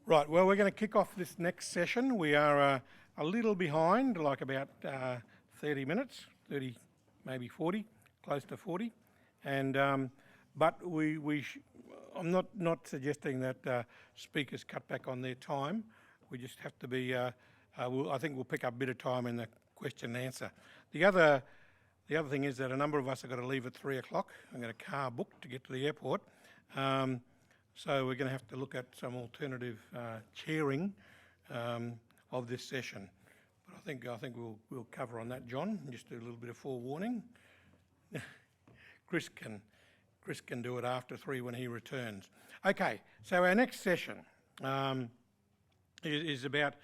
Right, well, we're going to kick off this next session. We are a little behind, like about 30 minutes, 30, maybe 40, close to 40. And but I'm not suggesting that speakers cut back on their time. We just have to be. I think we'll pick up a bit of time in the question and answer. The other thing is that a number of us have got to leave at 3 o'clock. I've got a car booked to get to the airport. So we're going to have to look at some alternative chairing of this session. But I think we'll cover on that, John. Just do a little bit of forewarning. Chris can do it after 3 when he returns. Okay, so our next session is about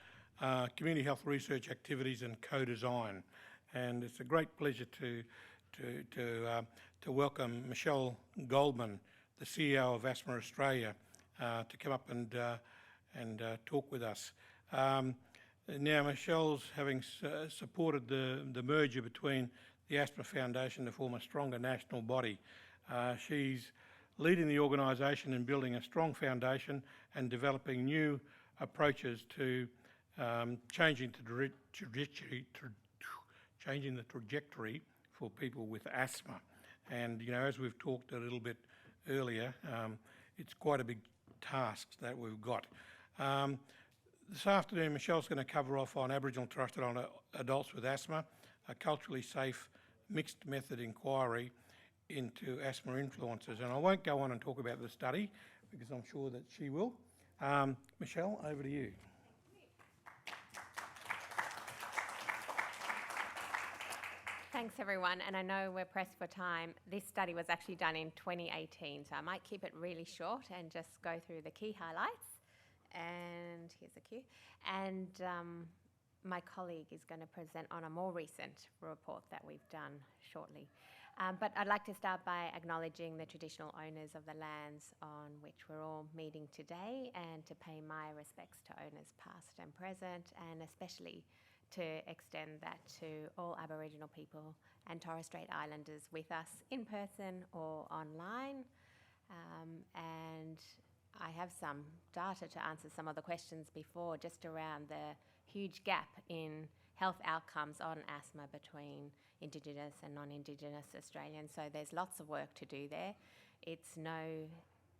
community health research activities and co-design, and it's a great pleasure to welcome Michelle Goldman, the CEO of Asthma Australia, to come up and talk with us. Now, Michelle's having supported the merger between the Asthma Foundation to form a stronger national body. She's leading the organisation in building a strong foundation and developing new approaches to changing the trajectory for people with asthma. And as we've talked a little bit earlier, it's quite a big task that we've got. This afternoon, Michelle's going to cover off on Aboriginal and Torres Strait Islander adults with asthma, a culturally safe mixed method inquiry into asthma influences. And I won't go on and talk about the study because I'm sure that she will. Michelle, over to you. Thanks everyone, and I know we're pressed for time. This study was actually done in 2018, so I might keep it really short and just go through the key highlights. And here's a cue. And my colleague is going to present on a more recent report that we've done shortly. But I'd like to start by acknowledging the traditional owners of the lands on which we're all meeting today, and to pay my respects to owners past and present, and especially to extend that to all Aboriginal people and Torres Strait Islanders with us in person or online. And I have some data to answer some of the questions before, just around the huge gap in health outcomes on asthma between Indigenous and non-Indigenous Australians. So there's lots of work to do there. It's no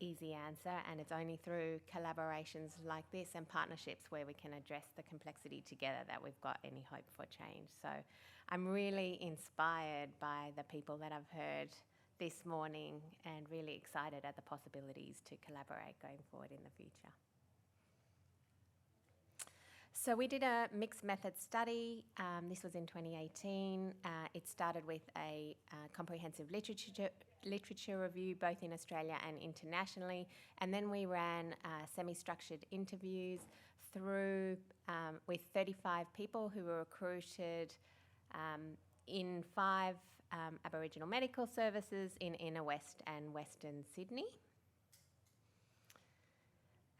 easy answer, and it's only through collaborations like this and partnerships where we can address the complexity together that we've got any hope for change. So I'm really inspired by the people that I've heard this morning, and really excited at the possibilities to collaborate going forward in the future. So we did a mixed method study. This was in 2018. It started with a comprehensive literature review, both in Australia and internationally, and then we ran semi-structured interviews through with 35 people who were recruited in 5 Aboriginal medical services in Inner West and Western Sydney.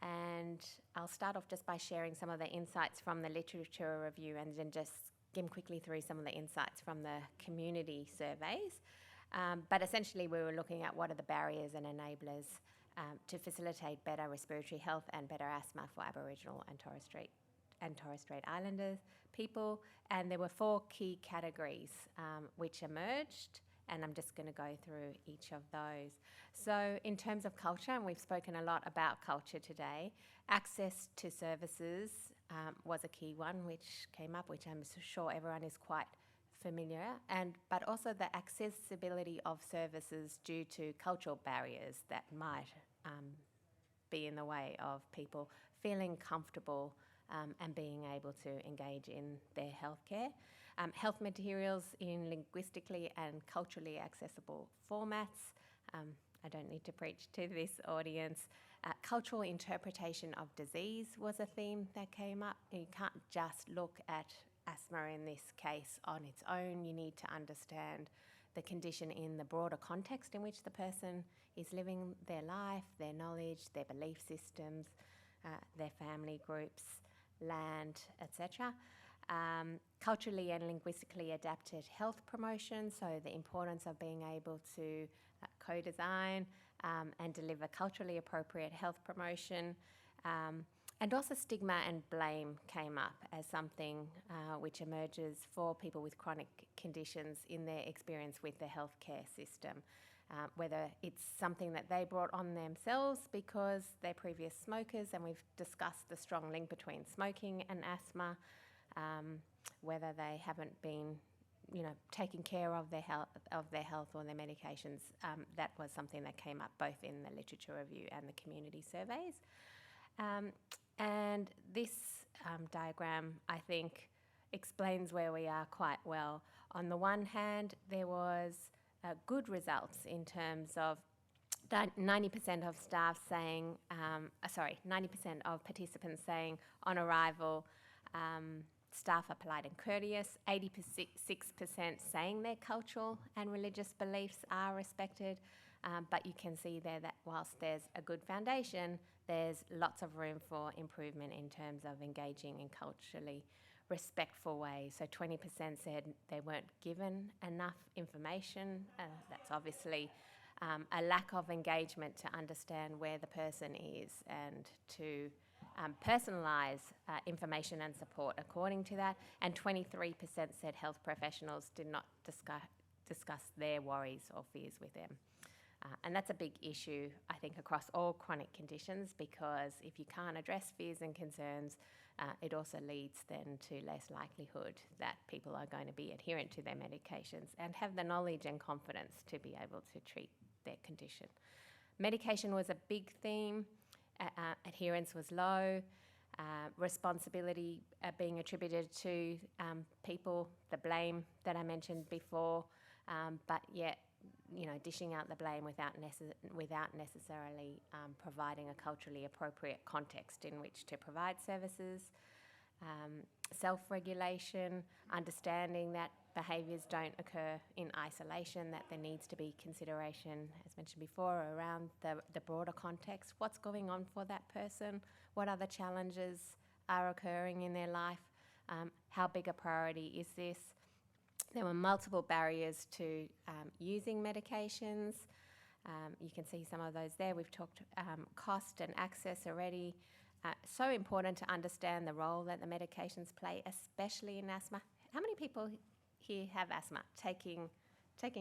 And I'll start off just by sharing some of the insights from the literature review, and then just skim quickly through some of the insights from the community surveys. But essentially we were looking at what are the barriers and enablers to facilitate better respiratory health and better asthma for Aboriginal and Torres Strait Islander people. And there were 4 key categories which emerged, and I'm just going to go through each of those. So in terms of culture, and we've spoken a lot about culture today, access to services was a key one which came up, which I'm sure everyone is quite familiar, but also the accessibility of services due to cultural barriers that might be in the way of people feeling comfortable and being able to engage in their healthcare. Health materials in linguistically and culturally accessible formats. I don't need to preach to this audience. Cultural interpretation of disease was a theme that came up. You can't just look at asthma in this case on its own. You need to understand the condition in the broader context in which the person is living their life, their knowledge, their belief systems, their family groups, land, etc. Culturally and linguistically adapted health promotion, so the importance of being able to co-design and deliver culturally appropriate health promotion. And also stigma and blame came up as something which emerges for people with chronic conditions in their experience with the healthcare system. Whether it's something that they brought on themselves because they're previous smokers, and we've discussed the strong link between smoking and asthma, whether they haven't been taking care of their health or their medications. That was something that came up both in the literature review and the community surveys. And this diagram, I think, explains where we are quite well. On the one hand, there was good results in terms of 90% of staff saying, 90% of participants saying on arrival, staff are polite and courteous, 86% saying their cultural and religious beliefs are respected, but you can see there that whilst there's a good foundation, there's lots of room for improvement in terms of engaging in culturally respectful ways. So 20% said they weren't given enough information. That's obviously a lack of engagement to understand where the person is and to personalise information and support according to that. And 23% said health professionals did not discuss their worries or fears with them. And that's a big issue, I think, across all chronic conditions, because if you can't address fears and concerns, it also leads then to less likelihood that people are going to be adherent to their medications and have the knowledge and confidence to be able to treat their condition. Medication was a big theme. Adherence was low. Responsibility being attributed to people, the blame that I mentioned before, but yet dishing out the blame without necessarily providing a culturally appropriate context in which to provide services. Self-regulation, understanding that behaviours don't occur in isolation, that there needs to be consideration, as mentioned before, around the broader context. What's going on for that person? What other challenges are occurring in their life? How big a priority is this? There were multiple barriers to using medications. You can see some of those there. We've talked cost and access already. So important to understand the role that the medications play, especially in asthma. How many people here have asthma? Taking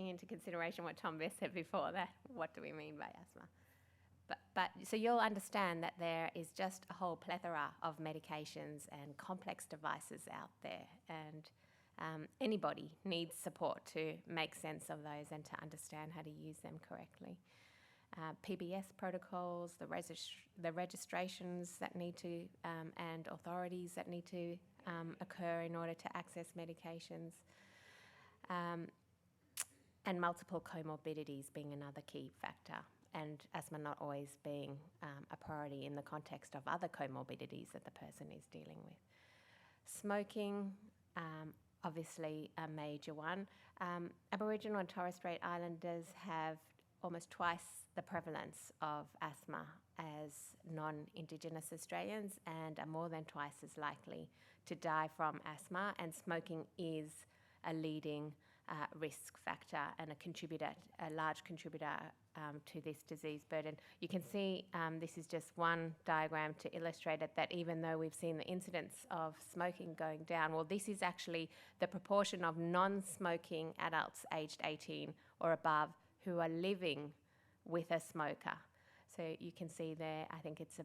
into consideration what Tom Bess said before, that what do we mean by asthma? But so you'll understand that there is just a whole plethora of medications and complex devices out there, and anybody needs support to make sense of those and to understand how to use them correctly. PBS protocols, the registrations that need to, and authorities that need to occur in order to access medications, and multiple comorbidities being another key factor, and asthma not always being a priority in the context of other comorbidities that the person is dealing with. Smoking, obviously a major one. Aboriginal and Torres Strait Islanders have almost twice the prevalence of asthma as non-Indigenous Australians and are more than twice as likely to die from asthma, and smoking is a leading risk factor and a large contributor to this disease burden. You can see this is just one diagram to illustrate it, that even though we've seen the incidence of smoking going down, well, this is actually the proportion of non-smoking adults aged 18 or above who are living with a smoker. So you can see there, I think it's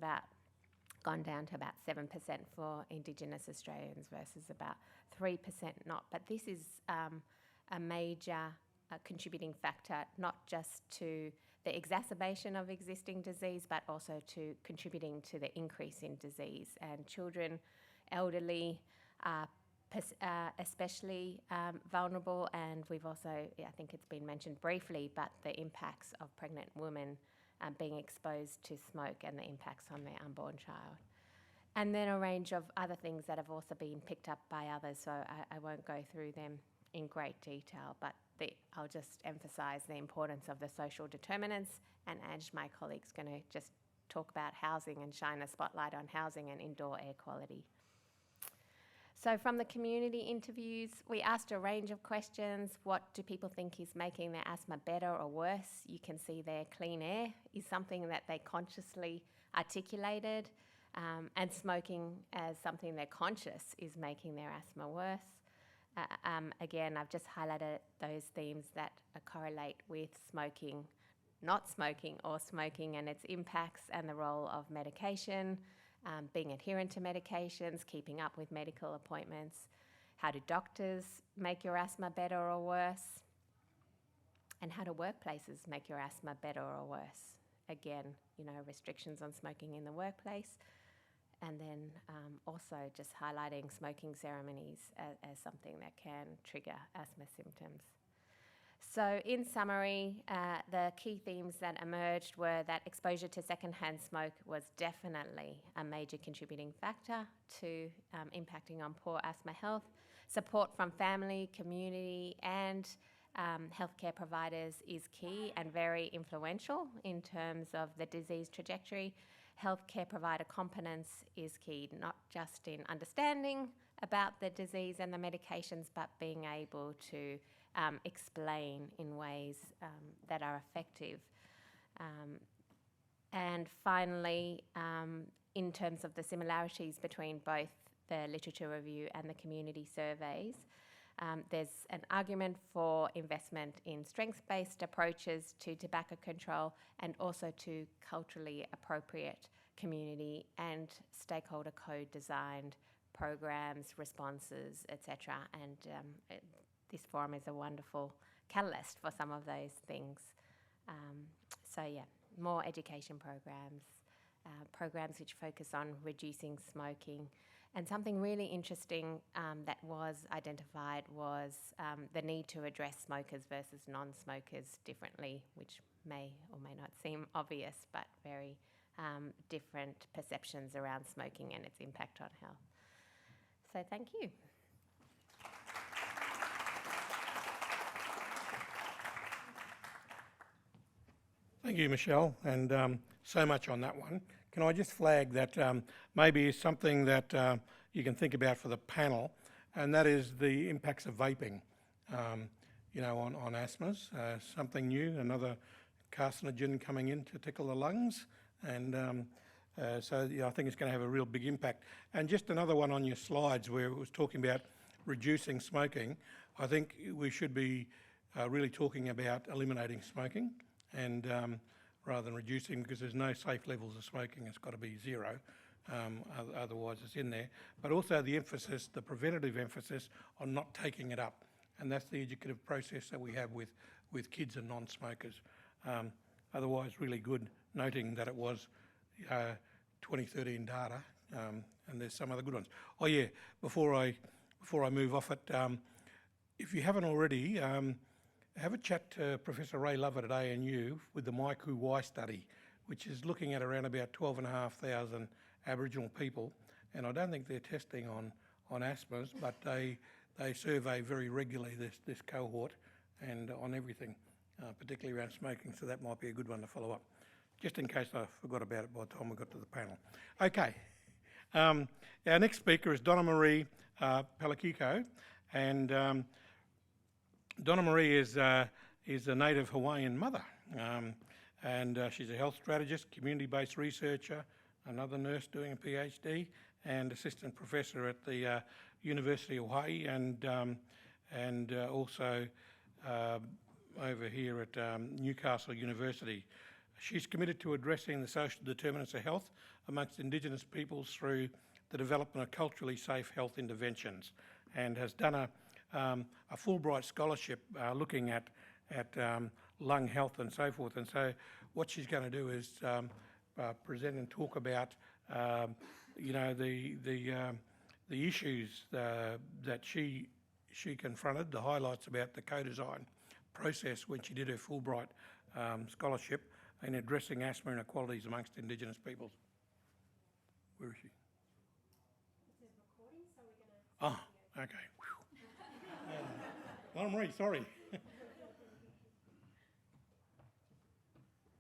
gone down to about 7% for Indigenous Australians versus about 3% not. But this is a major contributing factor, not just to the exacerbation of existing disease, but also to contributing to the increase in disease. And children, elderly, especially vulnerable, and we've also, I think it's been mentioned briefly, but the impacts of pregnant women being exposed to smoke and the impacts on their unborn child. And then a range of other things that have also been picked up by others, so I won't go through them in great detail, but I'll just emphasise the importance of the social determinants, and Ange, my colleague's going to just talk about housing and shine a spotlight on housing and indoor air quality. So from the community interviews, we asked a range of questions. What do people think is making their asthma better or worse? You can see there clean air is something that they consciously articulated. and smoking as something they're conscious is making their asthma worse. Again, I've just highlighted those themes that correlate with smoking, not smoking, or smoking and its impacts, and the role of medication, being adherent to medications, keeping up with medical appointments. How do doctors make your asthma better or worse? And how do workplaces make your asthma better or worse? Again, restrictions on smoking in the workplace, and then also just highlighting smoking ceremonies as something that can trigger asthma symptoms. So in summary, the key themes that emerged were that exposure to secondhand smoke was definitely a major contributing factor to impacting on poor asthma health. Support from family, community and healthcare providers is key and very influential in terms of the disease trajectory. Healthcare provider competence is key, not just in understanding about the disease and the medications, but being able to explain in ways that are effective. And finally, in terms of the similarities between both the literature review and the community surveys, there's an argument for investment in strengths-based approaches to tobacco control and also to culturally appropriate community and stakeholder co-designed programs, responses, etc. And this forum is a wonderful catalyst for some of those things. So yeah, more education programs, programs which focus on reducing smoking. And something really interesting that was identified was the need to address smokers versus non-smokers differently, which may or may not seem obvious, but very different perceptions around smoking and its impact on health. So thank you. Thank you, Michelle, and so much on that one. Can I just flag that maybe something that you can think about for the panel, and that is the impacts of vaping, on asthmas. Something new, another carcinogen coming in to tickle the lungs, and so I think it's going to have a real big impact. And just another one on your slides where it was talking about reducing smoking. I think we should be really talking about eliminating smoking, and rather than reducing, because there's no safe levels of smoking. It's got to be zero, otherwise it's in there. But also the emphasis, the preventative emphasis on not taking it up, and that's the educative process that we have with kids and non-smokers. Otherwise, really good, noting that it was 2013 data, and there's some other good ones. Oh yeah, before I move off it, if you haven't already, have a chat to Professor Ray Lovett at ANU with the Maiku study, which is looking at around about 12,500 Aboriginal people, and I don't think they're testing on asthmas, but they survey very regularly this cohort and on everything, particularly around smoking, so that might be a good one to follow up, just in case I forgot about it by the time we got to the panel. Okay, our next speaker is Donna Marie Palakiko, and Donna Marie is a native Hawaiian mother, and she's a health strategist, community-based researcher, another nurse doing a PhD, and assistant professor at the University of Hawaii, and also over here at Newcastle University. She's committed to addressing the social determinants of health amongst Indigenous peoples through the development of culturally safe health interventions, and has done a Fulbright scholarship looking at lung health and so forth. And so what she's going to do is present and talk about the issues that she confronted, the highlights about the co-design process when she did her Fulbright scholarship in addressing asthma inequalities amongst Indigenous peoples. Where is she? This is recording, so we're going to... Oh, okay. Donna Marie, sorry.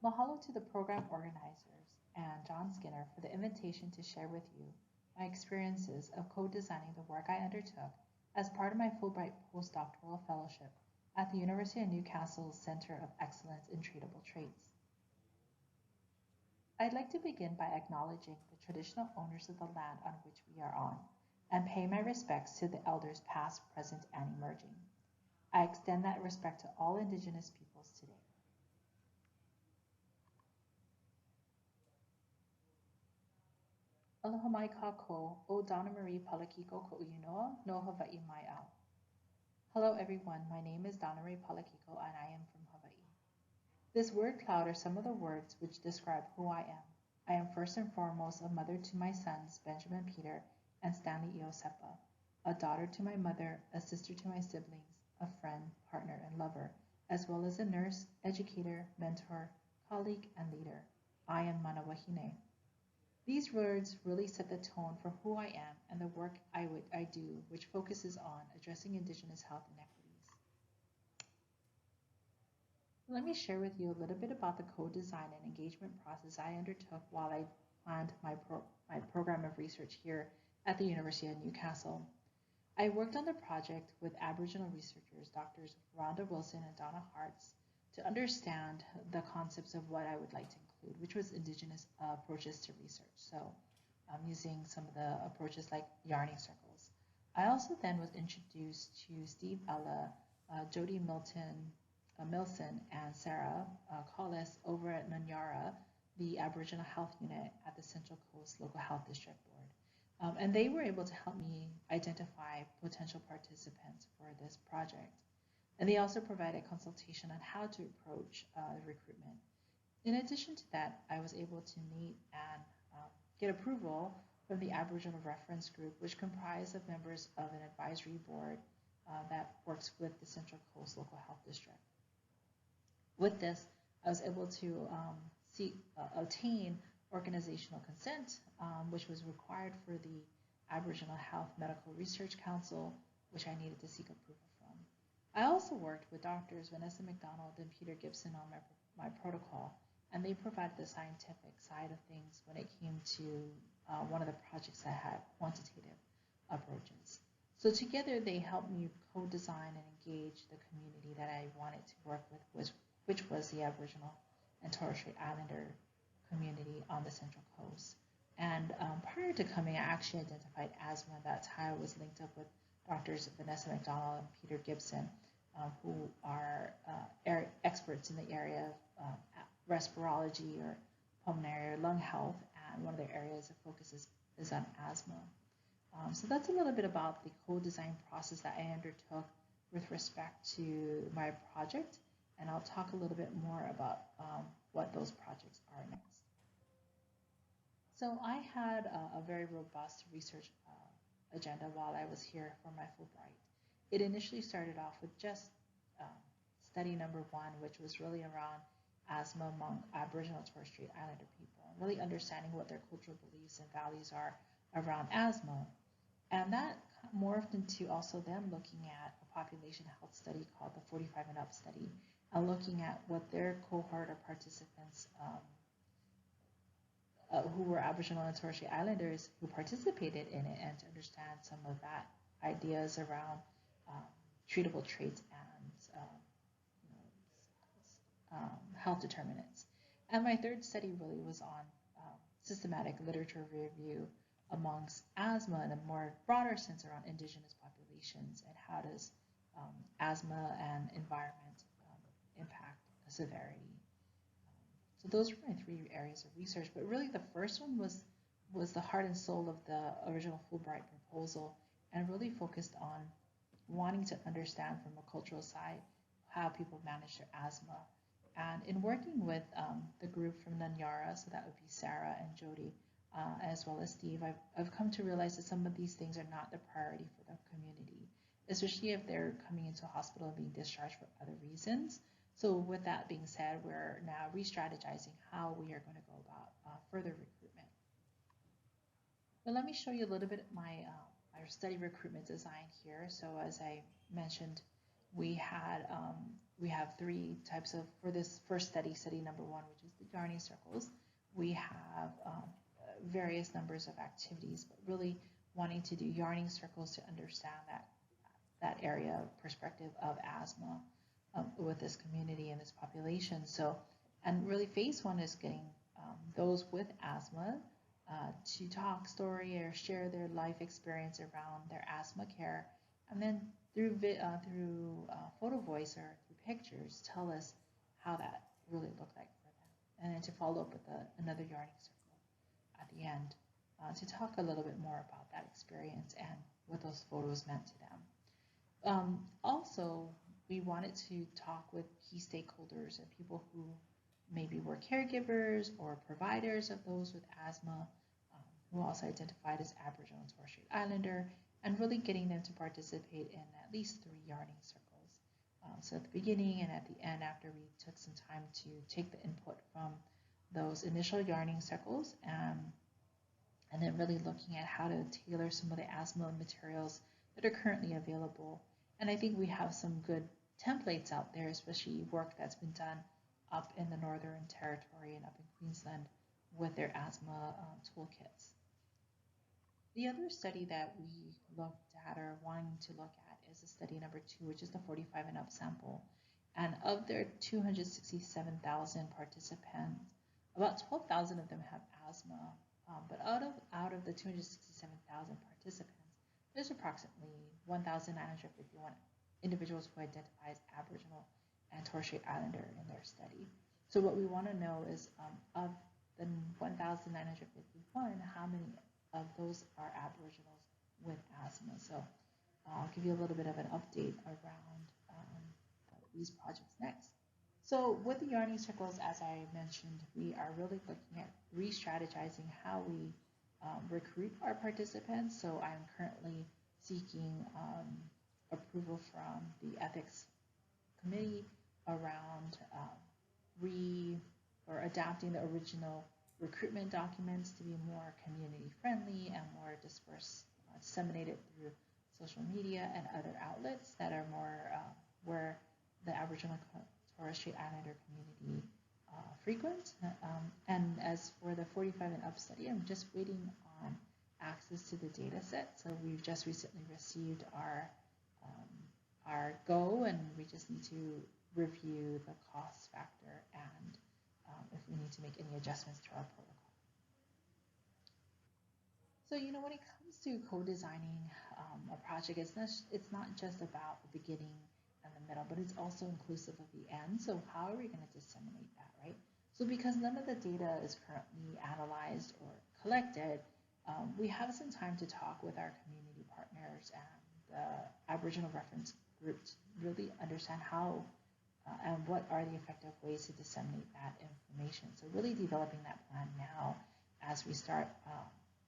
Mahalo to the program organizers and John Skinner for the invitation to share with you my experiences of co-designing the work I undertook as part of my Fulbright postdoctoral fellowship at the University of Newcastle's Center of Excellence in Treatable Traits. I'd like to begin by acknowledging the traditional owners of the land on which we are on, and pay my respects to the elders past, present, and emerging. I extend that respect to all Indigenous peoples today. Aloha mai kako, o Donna Marie Palakiko ko uinoa, no Hawaii mai au. Hello everyone, my name is Donna Marie Palakiko and I am from Hawaii. This word cloud are some of the words which describe who I am. I am first and foremost a mother to my sons, Benjamin Peter and Stanley Iosepa, a daughter to my mother, a sister to my siblings, a friend, partner, and lover, as well as a nurse, educator, mentor, colleague, and leader. I am Manawahine. These words really set the tone for who I am and the work I do, which focuses on addressing Indigenous health inequities. Let me share with you a little bit about the co-design and engagement process I undertook while I planned my program of research here at the University of Newcastle. I worked on the project with Aboriginal researchers, Drs. Rhonda Wilson and Donna Hartz, to understand the concepts of what I would like to include, which was Indigenous approaches to research. So using some of the approaches like yarning circles. I also then was introduced to Steve Ella, Jody Milson, and Sarah Collis over at Nanyara, the Aboriginal Health Unit at the Central Coast Local Health District Board. And they were able to help me identify potential participants for this project. And they also provided consultation on how to approach recruitment. In addition to that, I was able to meet and get approval from the Aboriginal Reference Group, which comprised of members of an advisory board that works with the Central Coast Local Health District. With this, I was able to obtain organizational consent, which was required for the Aboriginal Health Medical Research Council, which I needed to seek approval from. I also worked with Drs. Vanessa McDonald and Peter Gibson on my protocol, and they provided the scientific side of things when it came to one of the projects that had quantitative approaches. So together they helped me co-design and engage the community that I wanted to work with, which was the Aboriginal and Torres Strait Islander community on the Central Coast. And prior to coming, I actually identified asthma. That's how I was linked up with Drs. Vanessa McDonald and Peter Gibson, who are experts in the area of respirology or pulmonary or lung health, and one of their areas of focus is on asthma. So that's a little bit about the co-design process that I undertook with respect to my project, and I'll talk a little bit more about what those projects are next. So I had a very robust research agenda while I was here for my Fulbright. It initially started off with just study number one, which was really around asthma among Aboriginal and Torres Strait Islander people, really understanding what their cultural beliefs and values are around asthma. And that morphed into also them looking at a population health study called the 45 and Up study, and looking at what their cohort of participants who were Aboriginal and Torres Strait Islanders who participated in it, and to understand some of that ideas around treatable traits and health determinants. And my third study really was on systematic literature review amongst asthma in a more broader sense around Indigenous populations, and how does asthma and environment impact severity. So those were my three areas of research, but really the first one was the heart and soul of the original Fulbright proposal, and really focused on wanting to understand from a cultural side how people manage their asthma. And in working with the group from Nanyara, so that would be Sarah and Jody, as well as Steve, I've come to realize that some of these things are not the priority for the community, especially if they're coming into a hospital and being discharged for other reasons. So with that being said, we're now re-strategizing how we are going to go about further recruitment. But let me show you a little bit of my study recruitment design here. So as I mentioned, we have three types of, for this first study number one, which is the yarning circles, we have various numbers of activities, but really wanting to do yarning circles to understand that area of perspective of asthma with this community and this population. So, and really phase one is getting those with asthma to talk story or share their life experience around their asthma care, and then through photo voice or through pictures, tell us how that really looked like for them, and then to follow up with another yarning circle at the end to talk a little bit more about that experience and what those photos meant to them. Also, we wanted to talk with key stakeholders and people who maybe were caregivers or providers of those with asthma, who also identified as Aboriginal and Torres Strait Islander, and really getting them to participate in at least 3 yarning circles. So at the beginning and at the end, after we took some time to take the input from those initial yarning circles, and then really looking at how to tailor some of the asthma materials that are currently available. And I think we have some good templates out there, especially work that's been done up in the Northern Territory and up in Queensland with their asthma toolkits. The other study that we looked at or wanting to look at is a study number 2, which is the 45 and up sample. And of their 267,000 participants, about 12,000 of them have asthma. But out of the 267,000 participants, there's approximately 1,951 individuals who identify as Aboriginal and Torres Strait Islander in their study. So what we want to know is of the 1,951, how many of those are Aboriginals with asthma? So I'll give you a little bit of an update around these projects next. So with the yarning circles, as I mentioned, we are really looking at re-strategizing how we recruit our participants. So I'm currently seeking approval from the ethics committee around adapting the original recruitment documents to be more community friendly and more disseminated through social media and other outlets that are more where the Aboriginal Torres Strait Islander community frequent. And as for the 45 and up study, I'm just waiting on access to the data set. So we've just recently received our go, and we just need to review the cost factor and if we need to make any adjustments to our protocol. So, when it comes to co-designing a project, it's not just about the beginning and the middle, but it's also inclusive of the end. So how are we going to disseminate that, right? So because none of the data is currently analyzed or collected, we have some time to talk with our community partners and the Aboriginal reference group to really understand how and what are the effective ways to disseminate that information. So really developing that plan now as we start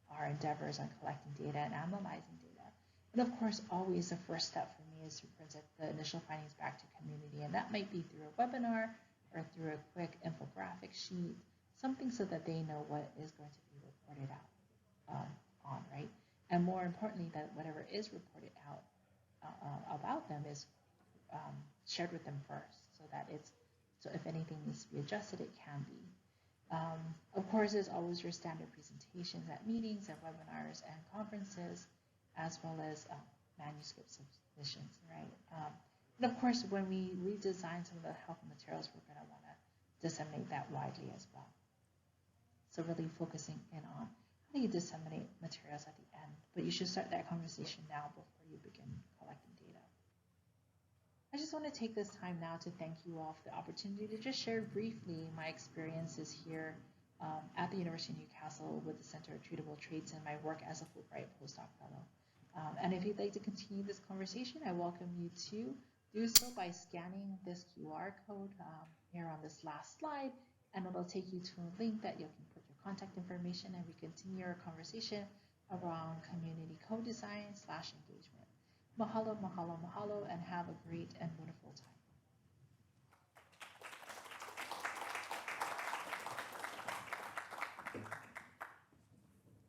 our endeavors on collecting data and analyzing data. And of course, always the first step for me is to present the initial findings back to community. And that might be through a webinar or through a quick infographic sheet, something so that they know what is going to be reported out on, right? And more importantly, that whatever is reported out about them is shared with them first, so if anything needs to be adjusted, it can be. Of course, there's always your standard presentations at meetings and webinars and conferences, as well as manuscript submissions, right? And of course, when we redesign some of the helpful materials, we're going to want to disseminate that widely as well. So really focusing in on how do you disseminate materials at the end, but you should start that conversation now before you begin collecting data. I just want to take this time now to thank you all for the opportunity to just share briefly my experiences here at the University of Newcastle with the Center of Treatable Traits and my work as a Fulbright postdoc fellow. And if you'd like to continue this conversation, I welcome you to do so by scanning this QR code here on this last slide, and it'll take you to a link that you can put your contact information, and we continue our conversation around community co-design / engagement. Mahalo, mahalo, mahalo, and have a great and wonderful time.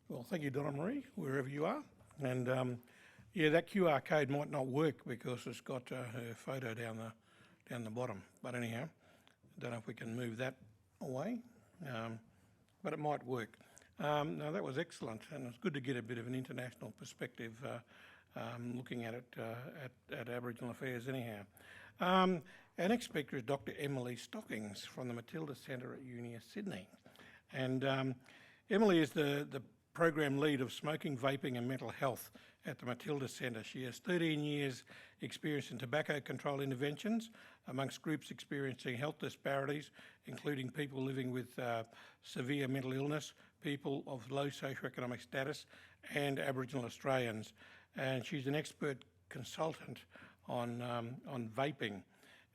Well, thank you, Donna Marie, wherever you are. And yeah, that QR code might not work because it's got her photo down the bottom. But anyhow, I don't know if we can move that away, but it might work. No, that was excellent, and it's good to get a bit of an international perspective looking at it at Aboriginal Affairs anyhow. Our next speaker is Dr. Emily Stockings from the Matilda Centre at Uni of Sydney. And Emily is the program lead of smoking, vaping and mental health at the Matilda Centre. She has 13 years experience in tobacco control interventions amongst groups experiencing health disparities, including people living with severe mental illness, people of low socioeconomic status and Aboriginal Australians. And she's an expert consultant on vaping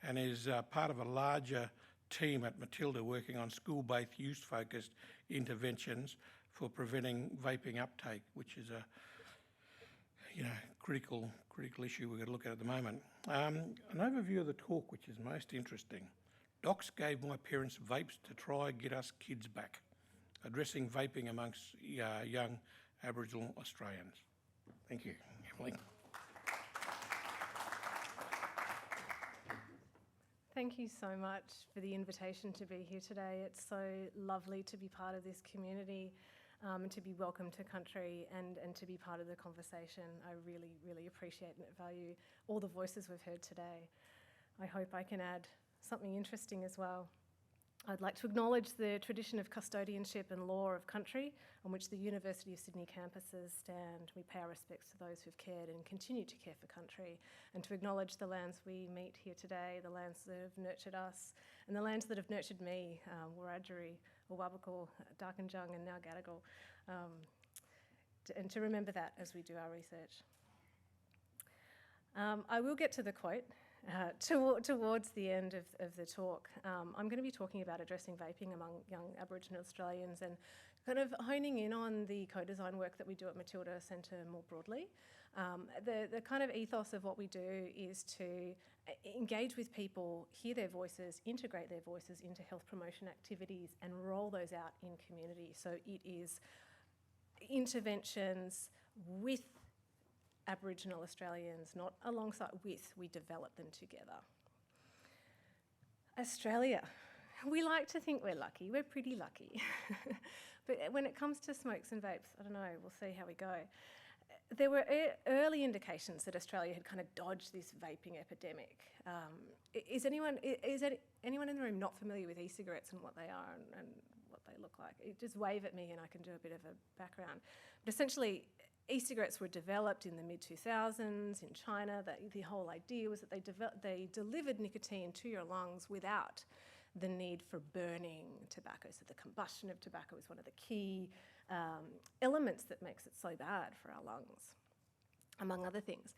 and is part of a larger team at Matilda working on school-based use-focused interventions for preventing vaping uptake, which is a critical issue we've got to look at the moment. An overview of the talk, which is most interesting. Docs gave my parents vapes to try get us kids back, addressing vaping amongst young Aboriginal Australians. Thank you, Emily. Thank you so much for the invitation to be here today. It's so lovely to be part of this community and to be welcome to country and to be part of the conversation. I really, really appreciate and value all the voices we've heard today. I hope I can add something interesting as well. I'd like to acknowledge the tradition of custodianship and law of country on which the University of Sydney campuses stand. We pay our respects to those who've cared and continue to care for country, and to acknowledge the lands we meet here today, the lands that have nurtured us, and the lands that have nurtured me, Wiradjuri, Awabakal, Darkinjung, and now Gadigal, and to remember that as we do our research. I will get to the quote towards the end of the talk. I'm going to be talking about addressing vaping among young Aboriginal Australians and kind of honing in on the co-design work that we do at Matilda Centre more broadly. The kind of ethos of what we do is to engage with people, hear their voices, integrate their voices into health promotion activities and roll those out in community. So it is interventions with Aboriginal Australians, not alongside with, we develop them together. Australia. We like to think we're lucky. We're pretty lucky. But when it comes to smokes and vapes, I don't know, we'll see how we go. There were early indications that Australia had kind of dodged this vaping epidemic. Is anyone in the room not familiar with e-cigarettes and what they are and what they look like? Just wave at me and I can do a bit of a background. But essentially, e-cigarettes were developed in the mid-2000s in China. The whole idea was that they delivered nicotine to your lungs without the need for burning tobacco. So the combustion of tobacco is one of the key elements that makes it so bad for our lungs, among other things.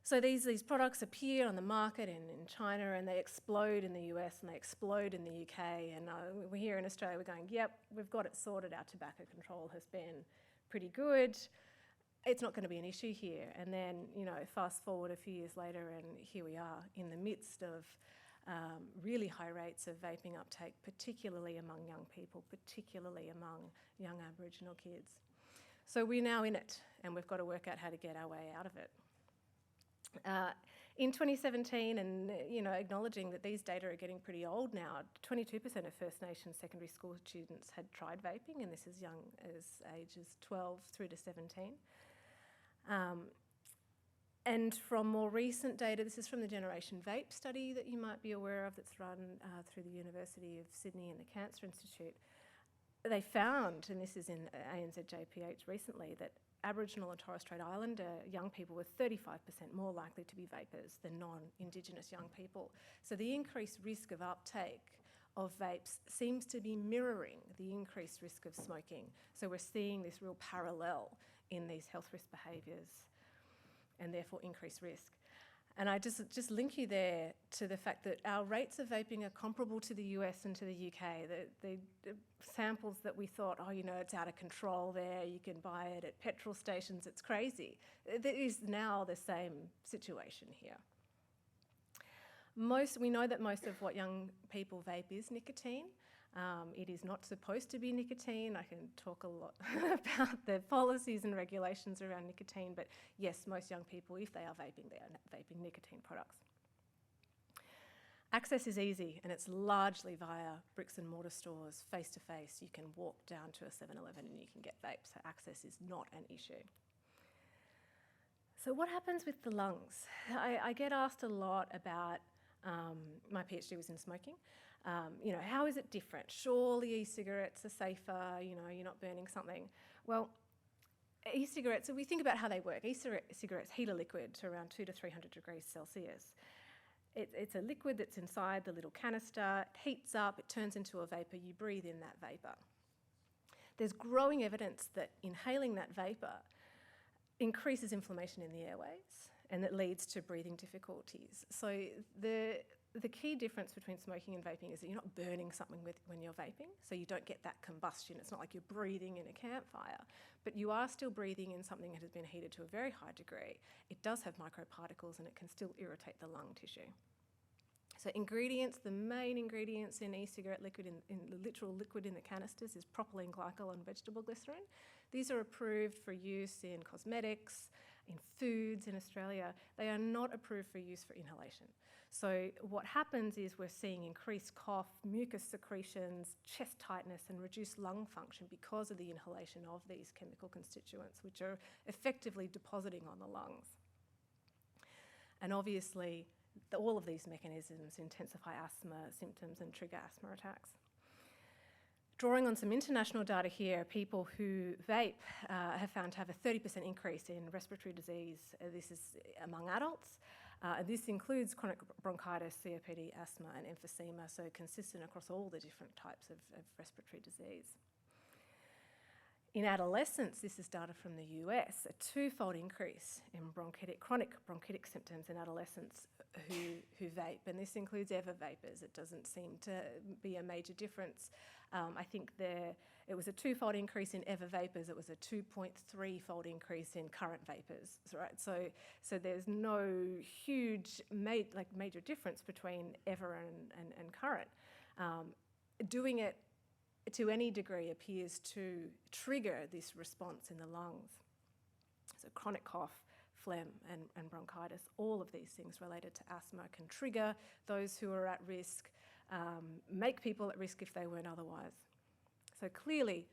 So these products appear on the market in China and they explode in the US and they explode in the UK. And we're here in Australia, we're going, yep, we've got it sorted. Our tobacco control has been pretty good. It's not going to be an issue here. And then, fast forward a few years later and here we are in the midst of really high rates of vaping uptake, particularly among young people, particularly among young Aboriginal kids. So we're now in it and we've got to work out how to get our way out of it. In 2017, and acknowledging that these data are getting pretty old now, 22% of First Nations secondary school students had tried vaping, and this is young as ages 12 through to 17. And from more recent data, this is from the Generation Vape study that you might be aware of that's run through the University of Sydney and the Cancer Institute. They found, and this is in ANZ JPH recently, that Aboriginal and Torres Strait Islander young people were 35% more likely to be vapers than non-Indigenous young people. So the increased risk of uptake of vapes seems to be mirroring the increased risk of smoking. So we're seeing this real parallel in these health risk behaviours and therefore increased risk. And I just link you there to the fact that our rates of vaping are comparable to the US and to the UK. The samples that we thought, it's out of control there, you can buy it at petrol stations, it's crazy. It is now the same situation here. We know that most of what young people vape is nicotine. It is not supposed to be nicotine. I can talk a lot about the policies and regulations around nicotine, but yes, most young people, if they are vaping nicotine products. Access is easy, and it's largely via bricks and mortar stores, face-to-face. You can walk down to a 7-Eleven and you can get vapes, so access is not an issue. So what happens with the lungs? I get asked a lot about, my PhD was in smoking, How is it different? Surely e-cigarettes are safer, you're not burning something. Well, e-cigarettes, so we think about how they work. E-cigarettes heat a liquid to around 200 to 300 degrees Celsius. It's a liquid that's inside the little canister, it heats up, it turns into a vapour, you breathe in that vapour. There's growing evidence that inhaling that vapour increases inflammation in the airways and that leads to breathing difficulties. So the key difference between smoking and vaping is that you're not burning something when you're vaping, so you don't get that combustion. It's not like you're breathing in a campfire, but you are still breathing in something that has been heated to a very high degree. It does have microparticles and it can still irritate the lung tissue. So ingredients, the main ingredients in e-cigarette liquid, in the literal liquid in the canisters, is propylene glycol and vegetable glycerin. These are approved for use in cosmetics, in foods in Australia. They are not approved for use for inhalation. So what happens is we're seeing increased cough, mucus secretions, chest tightness and reduced lung function because of the inhalation of these chemical constituents, which are effectively depositing on the lungs. And obviously, all of these mechanisms intensify asthma symptoms and trigger asthma attacks. Drawing on some international data here, people who vape have found to have a 30% increase in respiratory disease. This is among adults. This includes chronic bronchitis, COPD, asthma and emphysema, so consistent across all the different types of respiratory disease. In adolescents, this is data from the US, a twofold increase in chronic bronchitic symptoms in adolescents who vape, and this includes ever vapers. It doesn't seem to be a major difference. I think it was a twofold increase in ever vapers. It was a 2.3-fold increase in current vapers, right? So there's no huge major difference between ever and current. Doing it to any degree appears to trigger this response in the lungs. So chronic cough, phlegm and bronchitis, all of these things related to asthma can trigger those who are at risk, make people at risk if they weren't otherwise. So clearly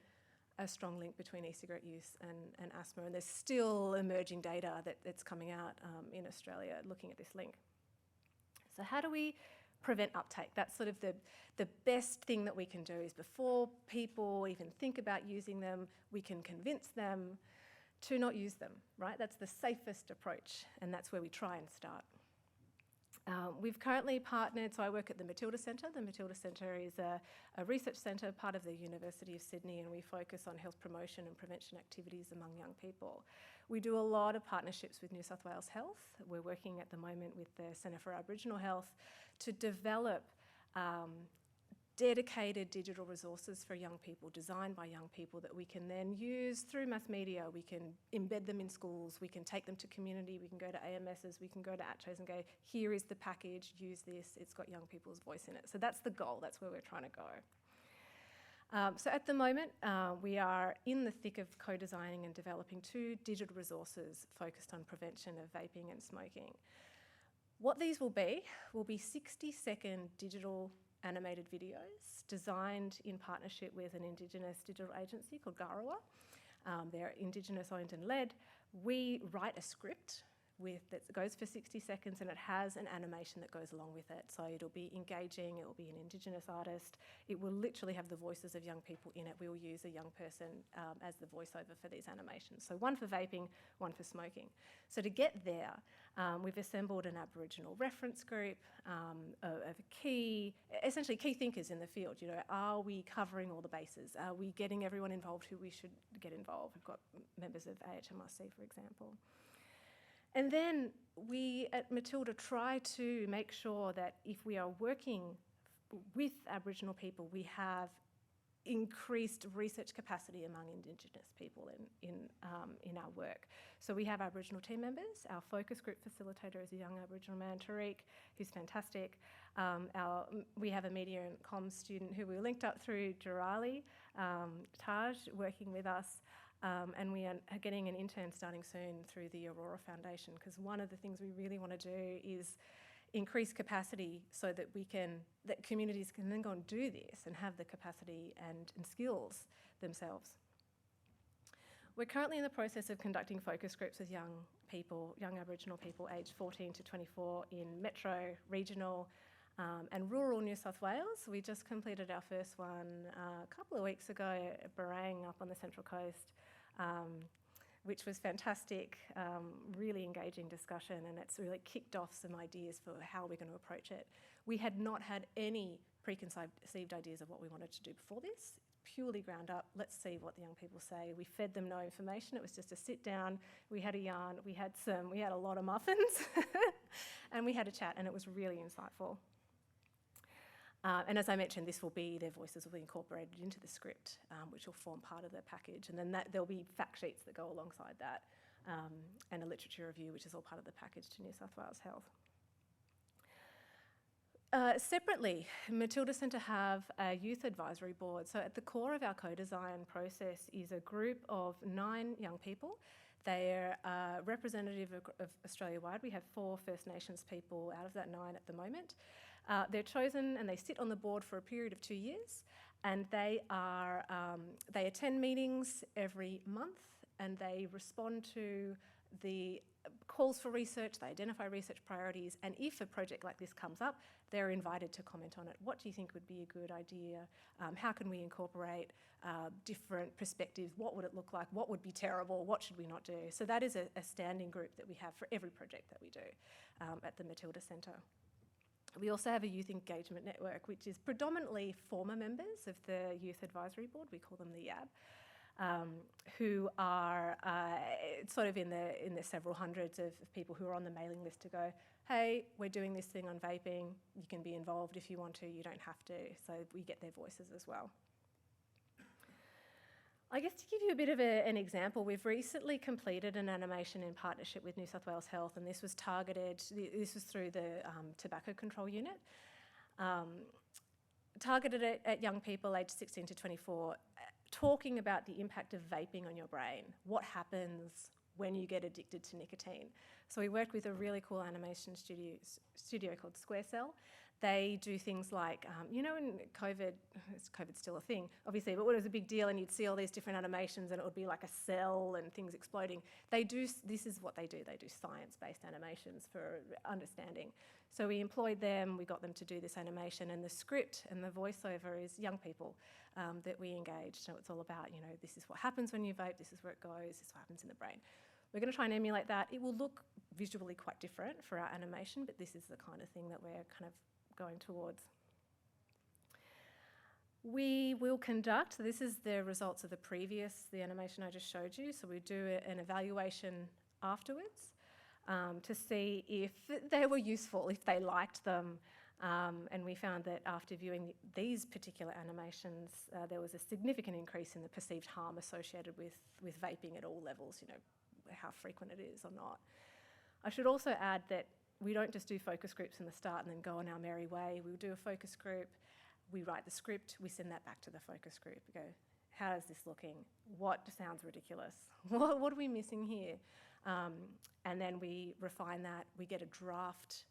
a strong link between e-cigarette use and asthma, and there's still emerging data that's coming out in Australia looking at this link. So how do we prevent uptake? That's sort of the best thing that we can do is before people even think about using them, we can convince them to not use them, right? That's the safest approach, and that's where we try and start. We've currently partnered, so I work at the Matilda Centre. The Matilda Centre is a research centre, part of the University of Sydney, and we focus on health promotion and prevention activities among young people. We do a lot of partnerships with New South Wales Health. We're working at the moment with the Centre for Aboriginal Health to develop dedicated digital resources for young people, designed by young people, that we can then use through mass media. We can embed them in schools, we can take them to community, we can go to AMSs, we can go to ACCHOs and go, here is the package, use this, it's got young people's voice in it. So that's the goal, that's where we're trying to go. So at the moment, we are in the thick of co-designing and developing 2 digital resources focused on prevention of vaping and smoking. What these will be 60-second digital animated videos designed in partnership with an Indigenous digital agency called Garawa. They're Indigenous owned and led. We write a script that goes for 60 seconds and it has an animation that goes along with it. So it'll be engaging, it will be an Indigenous artist, it will literally have the voices of young people in it. We will use a young person as the voiceover for these animations. So one for vaping, one for smoking. So to get there, we've assembled an Aboriginal reference group of essentially key thinkers in the field. Are we covering all the bases? Are we getting everyone involved who we should get involved? We've got members of AHMRC, for example. And then we at Matilda try to make sure that if we are working with Aboriginal people, we have increased research capacity among Indigenous people in our work. So we have Aboriginal team members. Our focus group facilitator is a young Aboriginal man, Tariq, who's fantastic. We have a media and comms student who we linked up through Jirali, Taj, working with us. And we are getting an intern starting soon through the Aurora Foundation, because one of the things we really want to do is increase capacity so that that communities can then go and do this and have the capacity and skills themselves. We're currently in the process of conducting focus groups with young Aboriginal people aged 14 to 24 in metro, regional, And rural New South Wales, we just completed our first one a couple of weeks ago at Barang up on the Central Coast, which was fantastic, really engaging discussion, and it's really kicked off some ideas for how we're going to approach it. We had not had any preconceived ideas of what we wanted to do before this, purely ground up. Let's see what the young people say. We fed them no information. It was just a sit down. We had a yarn. We had a lot of muffins, and we had a chat, and it was really insightful. And as I mentioned, their voices will be incorporated into the script, which will form part of the package. And then there'll be fact sheets that go alongside that, and a literature review, which is all part of the package to New South Wales Health. Separately, Matilda Centre have a youth advisory board. So at the core of our co-design process is a group of 9 young people. They're representative of Australia-wide. We have 4 First Nations people out of that 9 at the moment. They're chosen and they sit on the board for a period of 2 years, and they attend meetings every month, and they respond to the calls for research, they identify research priorities, and if a project like this comes up, they're invited to comment on it. What do you think would be a good idea? How can we incorporate different perspectives? What would it look like? What would be terrible? What should we not do? So that is a standing group that we have for every project that we do at the Matilda Centre. We also have a youth engagement network, which is predominantly former members of the Youth Advisory Board. We call them the YAB, who are sort of in the several hundreds of people who are on the mailing list to go, hey, we're doing this thing on vaping. You can be involved if you want to. You don't have to. So we get their voices as well. I guess to give you a bit of an example, we've recently completed an animation in partnership with New South Wales Health, and this was through the Tobacco Control Unit, targeted at young people aged 16 to 24, talking about the impact of vaping on your brain, what happens when you get addicted to nicotine. So we worked with a really cool animation studio called Square Cell. They do things like, in COVID's still a thing, obviously, but when it was a big deal and you'd see all these different animations and it would be like a cell and things exploding, this is what they do. They do science-based animations for understanding. So we employed them, we got them to do this animation, and the script and the voiceover is young people that we engaged. So it's all about, this is what happens when you vape, this is where it goes, this is what happens in the brain. We're going to try and emulate that. It will look visually quite different for our animation, but this is the kind of thing that we're kind of going towards. We will conduct, this is the results of the animation I just showed you, so we do an evaluation afterwards to see if they were useful, if they liked them, and we found that after viewing these particular animations, there was a significant increase in the perceived harm associated with vaping at all levels, how frequent it is or not. I should also add that we don't just do focus groups in the start and then go on our merry way. We'll do a focus group, we write the script, we send that back to the focus group. We go, how is this looking? What sounds ridiculous? What are we missing here? And then we refine that. We get a draft,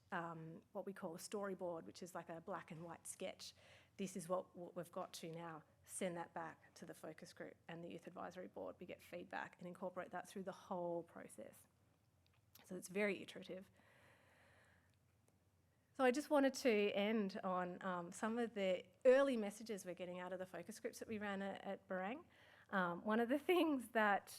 what we call a storyboard, which is like a black and white sketch. This is what we've got to now. Send that back to the focus group and the Youth Advisory Board. We get feedback and incorporate that through the whole process. So it's very iterative. So I just wanted to end on some of the early messages we're getting out of the focus groups that we ran at Barang. One of the things that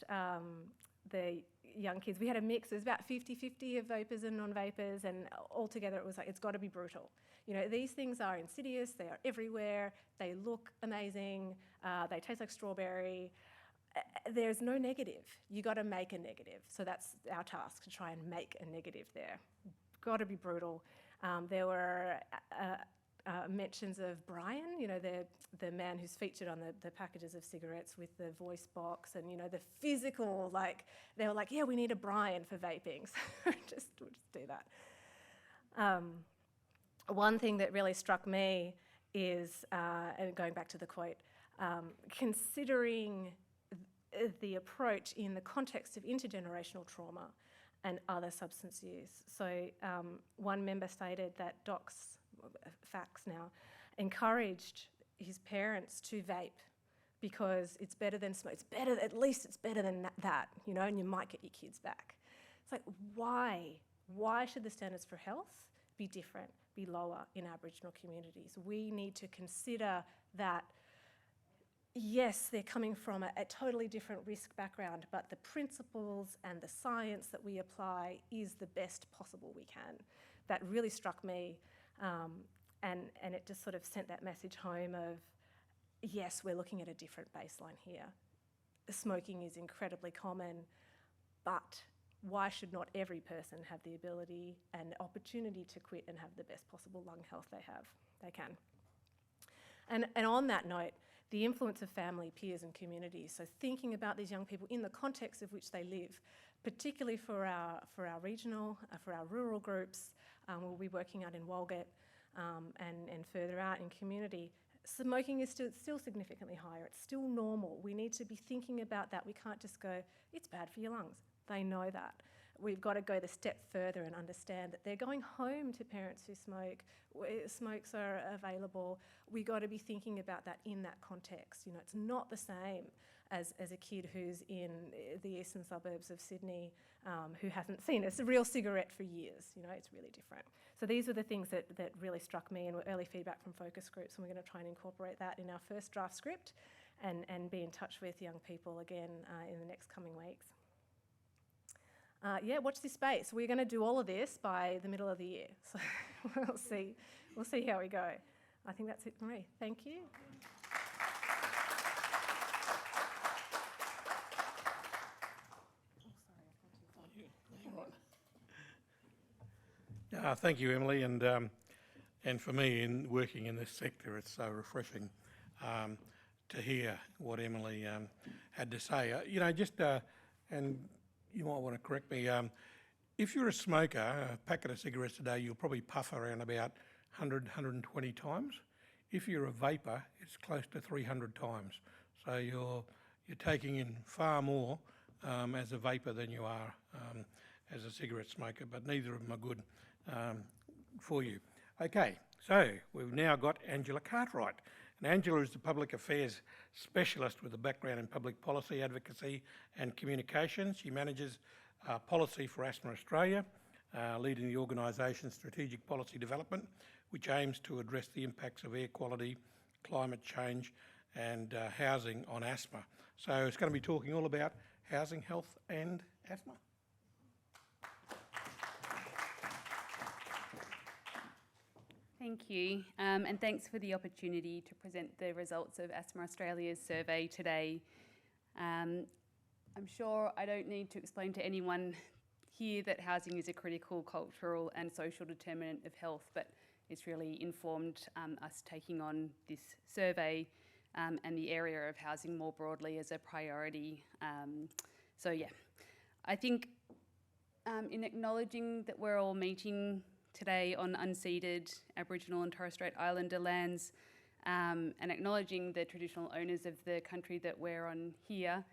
the young kids, we had a mix, it was about 50-50 of vapers and non-vapers, and altogether it was like, it's got to be brutal. These things are insidious, they are everywhere, they look amazing, they taste like strawberry. There's no negative. You got to make a negative. So that's our task, to try and make a negative there. Got to be brutal. There were mentions of Brian, the man who's featured on the packages of cigarettes with the voice box and, the physical, they were like, yeah, we need a Brian for vaping. So we'll just do that. One thing that really struck me is, and going back to the quote, considering the approach in the context of intergenerational trauma and other substance use. So one member stated that Fax now, encouraged his parents to vape because it's better than smoke. At least it's better than that, and you might get your kids back. It's like, why? Why should the standards for health be different, be lower in Aboriginal communities. We need to consider that, yes, they're coming from a totally different risk background, but the principles and the science that we apply is the best possible we can. That really struck me, and it just sort of sent that message home of, yes, we're looking at a different baseline here. Smoking is incredibly common, but why should not every person have the ability and opportunity to quit and have the best possible lung health they can? And on that note, the influence of family, peers and communities. So thinking about these young people in the context of which they live, particularly for our regional, for our rural groups. We'll be working out in Walgett and further out in community. Smoking is still significantly higher. It's still normal. We need to be thinking about that. We can't just go, it's bad for your lungs. They know that. We've got to go the step further and understand that they're going home to parents who smoke. Smokes are available. We've got to be thinking about that in that context. You know, it's not the same as a kid who's in the eastern suburbs of Sydney who hasn't seen a real cigarette for years. You know, it's really different. So these were the things that really struck me and were early feedback from focus groups, and we're going to try and incorporate that in our first draft script and be in touch with young people again in the next coming weeks. Watch this space. We're going to do all of this by the middle of the year. So we'll see how we go. I think that's it for me. Thank you. Thank you, Emily, and for me, in working in this sector, it's so refreshing to hear what Emily had to say. And you might want to correct me. If you're a smoker, a packet of cigarettes a day, you'll probably puff around about 100, 120 times. If you're a vapor, it's close to 300 times. So you're taking in far more as a vapor than you are as a cigarette smoker, but neither of them are good for you. Okay, so we've now got Angela Cartwright. And Angela is the Public Affairs Specialist with a background in public policy, advocacy and communications. She manages policy for Asthma Australia, leading the organisation's strategic policy development, which aims to address the impacts of air quality, climate change and housing on asthma. So it's going to be talking all about housing, health and asthma. Thank you, and thanks for the opportunity to present the results of Asthma Australia's survey today. I'm sure I don't need to explain to anyone here that housing is a critical cultural and social determinant of health, but it's really informed us taking on this survey and the area of housing more broadly as a priority. I think in acknowledging that we're all meeting today on unceded Aboriginal and Torres Strait Islander lands and acknowledging the traditional owners of the country that we're on here,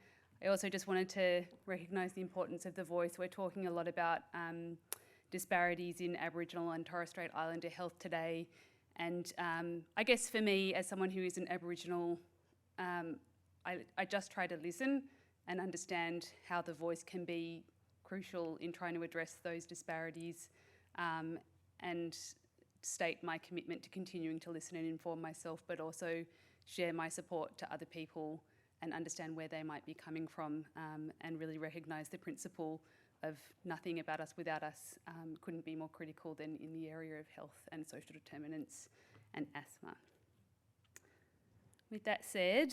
I also just wanted to recognise the importance of the voice. We're talking a lot about disparities in Aboriginal and Torres Strait Islander health today, and I guess for me, as someone who isn't Aboriginal, I just try to listen and understand how the voice can be crucial in trying to address those disparities and state my commitment to continuing to listen and inform myself, but also share my support to other people and understand where they might be coming from and really recognise the principle of nothing about us without us couldn't be more critical than in the area of health and social determinants and asthma. With that said,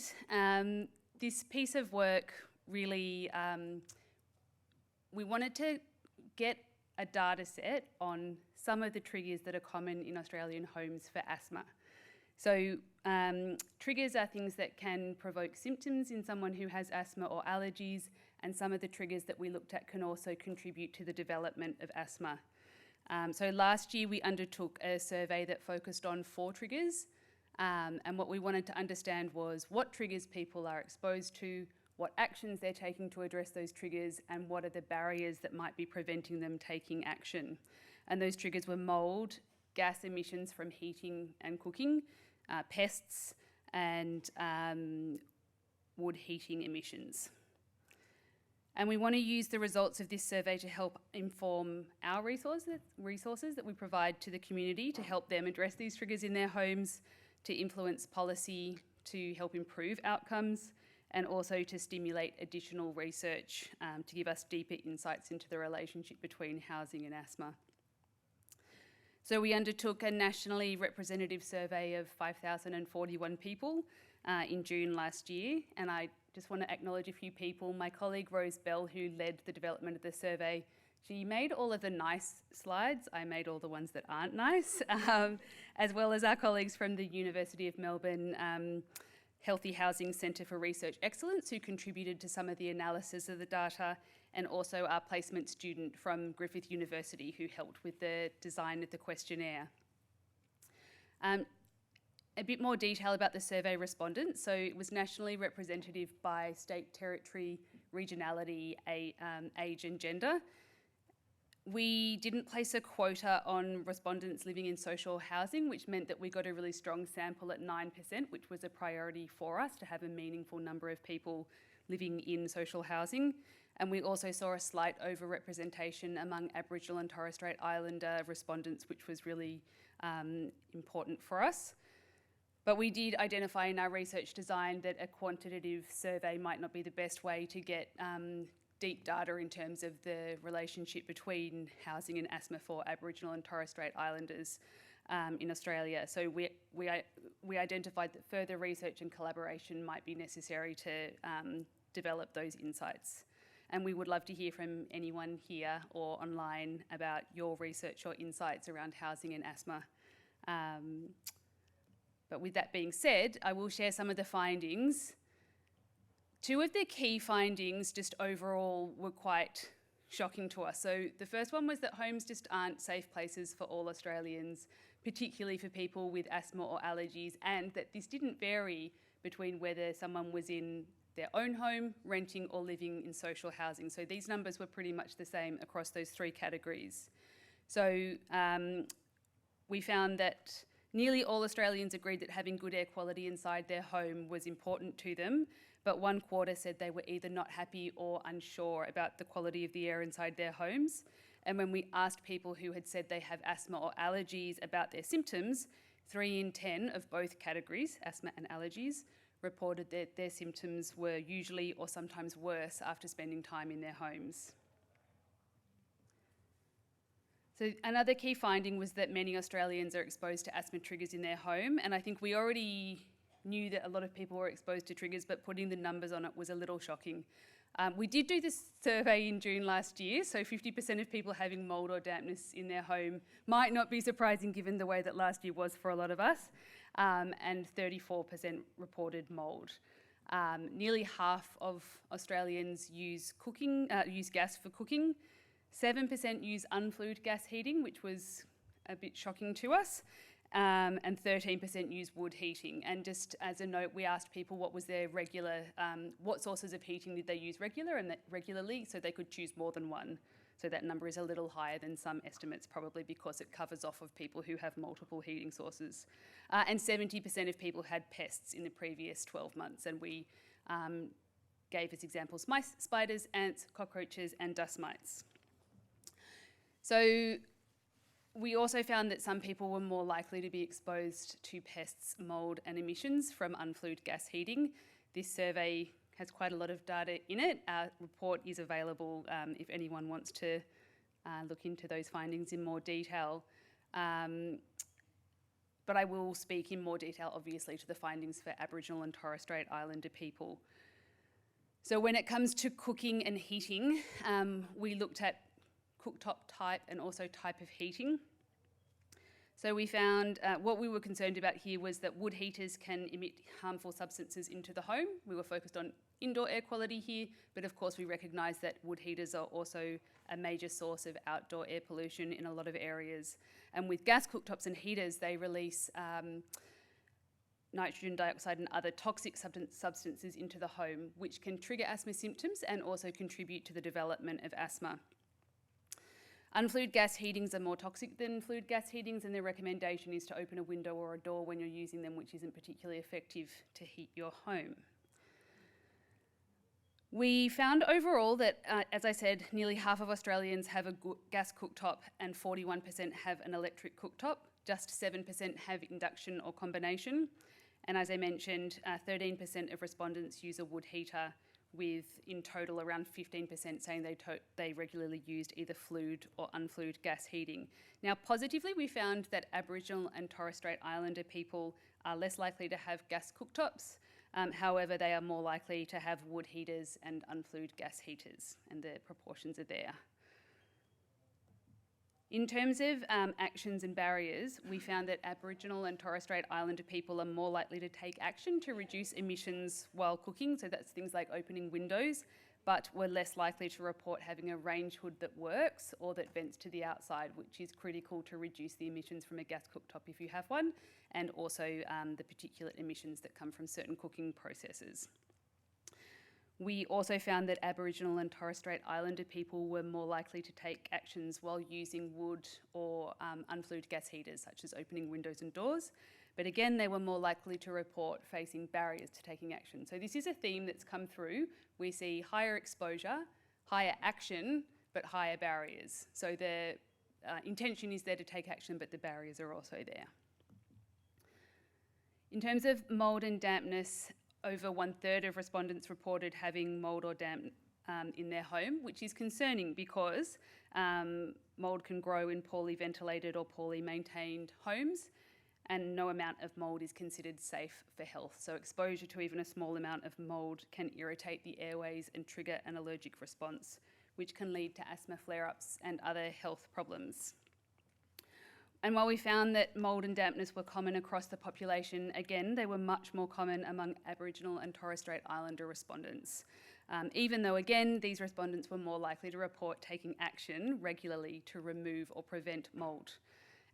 this piece of work really, we wanted to get a data set on some of the triggers that are common in Australian homes for asthma. So triggers are things that can provoke symptoms in someone who has asthma or allergies, and some of the triggers that we looked at can also contribute to the development of asthma. So last year we undertook a survey that focused on 4 triggers, and what we wanted to understand was what triggers people are exposed to, what actions they're taking to address those triggers, and what are the barriers that might be preventing them taking action. And those triggers were mould, gas emissions from heating and cooking, pests, and wood heating emissions. And we want to use the results of this survey to help inform our resources that we provide to the community to help them address these triggers in their homes, to influence policy, to help improve outcomes, and also to stimulate additional research to give us deeper insights into the relationship between housing and asthma. So we undertook a nationally representative survey of 5,041 people in June last year, and I just want to acknowledge a few people. My colleague Rose Bell, who led the development of the survey, she made all of the nice slides. I made all the ones that aren't nice, as well as our colleagues from the University of Melbourne Healthy Housing Centre for Research Excellence, who contributed to some of the analysis of the data, and also our placement student from Griffith University, who helped with the design of the questionnaire. A bit more detail about the survey respondents. So it was nationally representative by state, territory, regionality, age and gender. We didn't place a quota on respondents living in social housing, which meant that we got a really strong sample at 9%, which was a priority for us to have a meaningful number of people living in social housing. And we also saw a slight overrepresentation among Aboriginal and Torres Strait Islander respondents, which was really important for us. But we did identify in our research design that a quantitative survey might not be the best way to get deep data in terms of the relationship between housing and asthma for Aboriginal and Torres Strait Islanders in Australia. So we identified that further research and collaboration might be necessary to develop those insights. And we would love to hear from anyone here or online about your research or insights around housing and asthma. But with that being said, I will share some of the findings. Two of the key findings just overall were quite shocking to us. So the first one was that homes just aren't safe places for all Australians, particularly for people with asthma or allergies, and that this didn't vary between whether someone was in their own home, renting or living in social housing. So these numbers were pretty much the same across those three categories. So we found that nearly all Australians agreed that having good air quality inside their home was important to them, but 1/4 said they were either not happy or unsure about the quality of the air inside their homes. And when we asked people who had said they have asthma or allergies about their symptoms, 3 in 10 of both categories, asthma and allergies, reported that their symptoms were usually or sometimes worse after spending time in their homes. So another key finding was that many Australians are exposed to asthma triggers in their home, and I think we already knew that a lot of people were exposed to triggers, but putting the numbers on it was a little shocking. We did do this survey in June last year, so 50% of people having mould or dampness in their home might not be surprising given the way that last year was for a lot of us, and 34% reported mould. Nearly half of Australians use gas for cooking. 7% use unflued gas heating, which was a bit shocking to us, and 13% use wood heating. And just as a note, we asked people what was their what sources of heating did they use regularly, so they could choose more than one. So that number is a little higher than some estimates, probably because it covers off of people who have multiple heating sources. And 70% of people had pests in the previous 12 months, and we gave as examples mice, spiders, ants, cockroaches, and dust mites. So we also found that some people were more likely to be exposed to pests, mould and emissions from unflued gas heating. This survey has quite a lot of data in it. Our report is available if anyone wants to look into those findings in more detail. But I will speak in more detail, obviously, to the findings for Aboriginal and Torres Strait Islander people. So when it comes to cooking and heating, we looked at cooktop type and also type of heating. So we found what we were concerned about here was that wood heaters can emit harmful substances into the home. We were focused on indoor air quality here, but of course we recognise that wood heaters are also a major source of outdoor air pollution in a lot of areas. And with gas cooktops and heaters, they release nitrogen dioxide and other toxic substances into the home, which can trigger asthma symptoms and also contribute to the development of asthma. Unflued gas heatings are more toxic than fluid gas heatings, and their recommendation is to open a window or a door when you're using them, which isn't particularly effective to heat your home. We found overall that, as I said, nearly half of Australians have a gas cooktop and 41% have an electric cooktop. Just 7% have induction or combination. And as I mentioned, 13% of respondents use a wood heater, with in total around 15% saying they regularly used either flued or unflued gas heating. Now, positively, we found that Aboriginal and Torres Strait Islander people are less likely to have gas cooktops. However, they are more likely to have wood heaters and unflued gas heaters, and the proportions are there. In terms of actions and barriers, we found that Aboriginal and Torres Strait Islander people are more likely to take action to reduce emissions while cooking, so that's things like opening windows, but we're less likely to report having a range hood that works or that vents to the outside, which is critical to reduce the emissions from a gas cooktop if you have one, and also the particulate emissions that come from certain cooking processes. We also found that Aboriginal and Torres Strait Islander people were more likely to take actions while using wood or unflued gas heaters, such as opening windows and doors. But again, they were more likely to report facing barriers to taking action. So this is a theme that's come through. We see higher exposure, higher action, but higher barriers. So the intention is there to take action, but the barriers are also there. In terms of mould and dampness, over 1/3 of respondents reported having mould or damp in their home, which is concerning because mould can grow in poorly ventilated or poorly maintained homes, and no amount of mould is considered safe for health. So exposure to even a small amount of mould can irritate the airways and trigger an allergic response, which can lead to asthma flare-ups and other health problems. And while we found that mould and dampness were common across the population, again, they were much more common among Aboriginal and Torres Strait Islander respondents. Even though, again, these respondents were more likely to report taking action regularly to remove or prevent mould.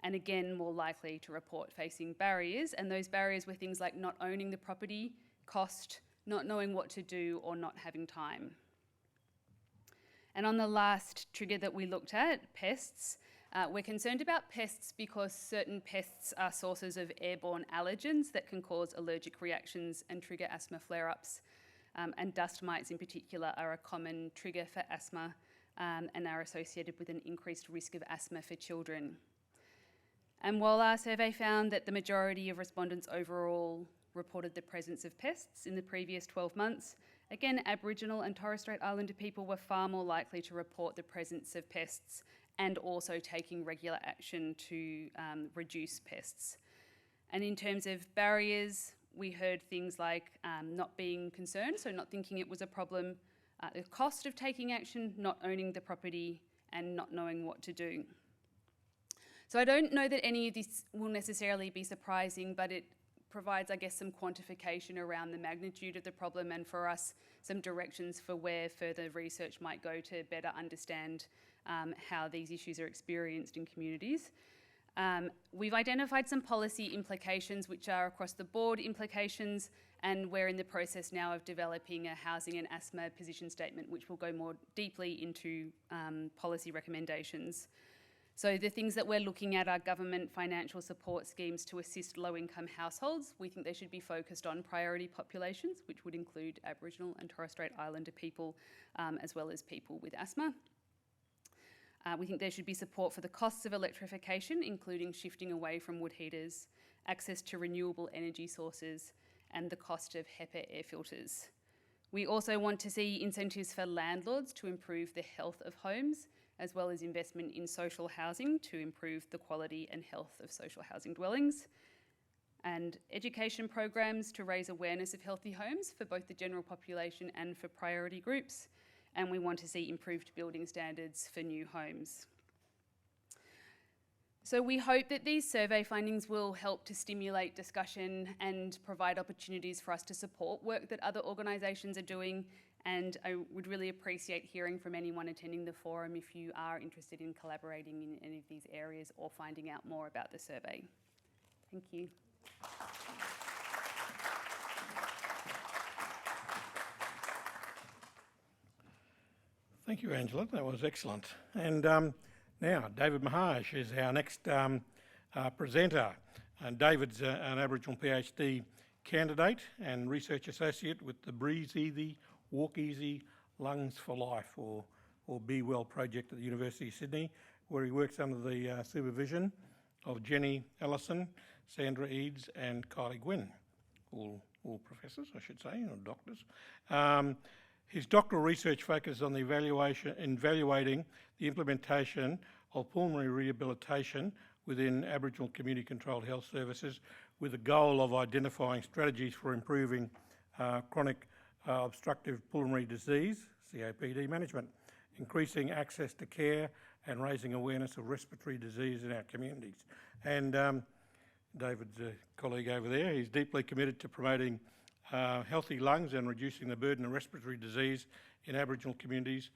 And again, more likely to report facing barriers, and those barriers were things like not owning the property, cost, not knowing what to do, or not having time. And on the last trigger that we looked at, pests, we're concerned about pests because certain pests are sources of airborne allergens that can cause allergic reactions and trigger asthma flare-ups. And dust mites in particular are a common trigger for asthma and are associated with an increased risk of asthma for children. And while our survey found that the majority of respondents overall reported the presence of pests in the previous 12 months, again, Aboriginal and Torres Strait Islander people were far more likely to report the presence of pests and also taking regular action to reduce pests. And in terms of barriers, we heard things like not being concerned, so not thinking it was a problem, the cost of taking action, not owning the property, and not knowing what to do. So I don't know that any of this will necessarily be surprising, but it provides, I guess, some quantification around the magnitude of the problem, and for us, some directions for where further research might go to better understand how these issues are experienced in communities. We've identified some policy implications, which are across the board implications, and we're in the process now of developing a housing and asthma position statement, which will go more deeply into policy recommendations. So the things that we're looking at are government financial support schemes to assist low-income households. We think they should be focused on priority populations, which would include Aboriginal and Torres Strait Islander people, as well as people with asthma. We think there should be support for the costs of electrification, including shifting away from wood heaters, access to renewable energy sources, and the cost of HEPA air filters. We also want to see incentives for landlords to improve the health of homes, as well as investment in social housing to improve the quality and health of social housing dwellings, and education programs to raise awareness of healthy homes for both the general population and for priority groups. And we want to see improved building standards for new homes. So we hope that these survey findings will help to stimulate discussion and provide opportunities for us to support work that other organisations are doing. And I would really appreciate hearing from anyone attending the forum if you are interested in collaborating in any of these areas or finding out more about the survey. Thank you. Thank you, Angela. That was excellent. And now, David Mahaj is our next presenter. And David's an Aboriginal PhD candidate and research associate with the Breeze Easy Walk Easy, Lungs for Life, or Be Well project at the University of Sydney, where he works under the supervision of Jenny Ellison, Sandra Eads and Kylie Gwynn, all professors, I should say, or doctors. His doctoral research focuses on the evaluating the implementation of pulmonary rehabilitation within Aboriginal community-controlled health services, with the goal of identifying strategies for improving chronic obstructive pulmonary disease, COPD management, increasing access to care and raising awareness of respiratory disease in our communities. And David's a colleague over there, he's deeply committed to promoting healthy lungs and reducing the burden of respiratory disease in Aboriginal communities,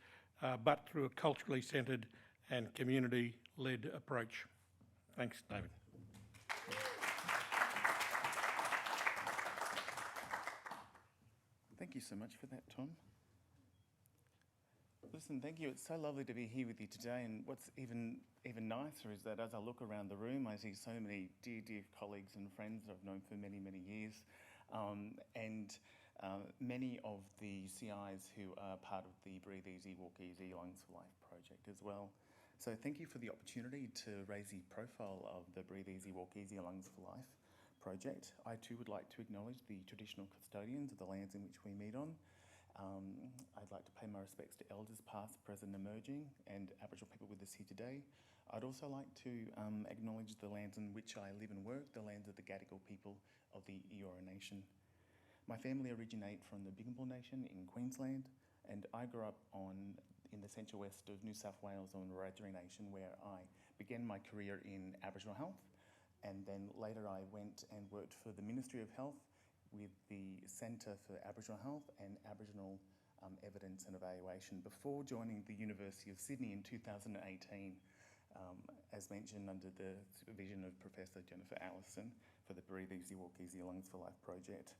but through a culturally centred and community-led approach. Thanks, David. Thank you so much for that, Tom. Listen, thank you. It's so lovely to be here with you today, and what's even nicer is that as I look around the room, I see so many dear colleagues and friends that I've known for many years, and many of the CIs who are part of the Breathe Easy, Walk Easy, Lungs for Life project as well. So thank you for the opportunity to raise the profile of the Breathe Easy, Walk Easy, Lungs for Life project. I too would like to acknowledge the traditional custodians of the lands in which we meet on. I'd like to pay my respects to elders past, present, emerging, and Aboriginal people with us here today. I'd also like to acknowledge the lands in which I live and work, the lands of the Gadigal people of the Eora Nation. My family originate from the Bigambul Nation in Queensland, and I grew up in the central west of New South Wales on Wiradjuri Nation, where I began my career in Aboriginal health, and then later I went and worked for the Ministry of Health with the Centre for Aboriginal Health and Aboriginal Evidence and Evaluation before joining the University of Sydney in 2018, as mentioned, under the supervision of Professor Jennifer Allison for the Breathe Easy, Walk Easy, Lungs for Life project.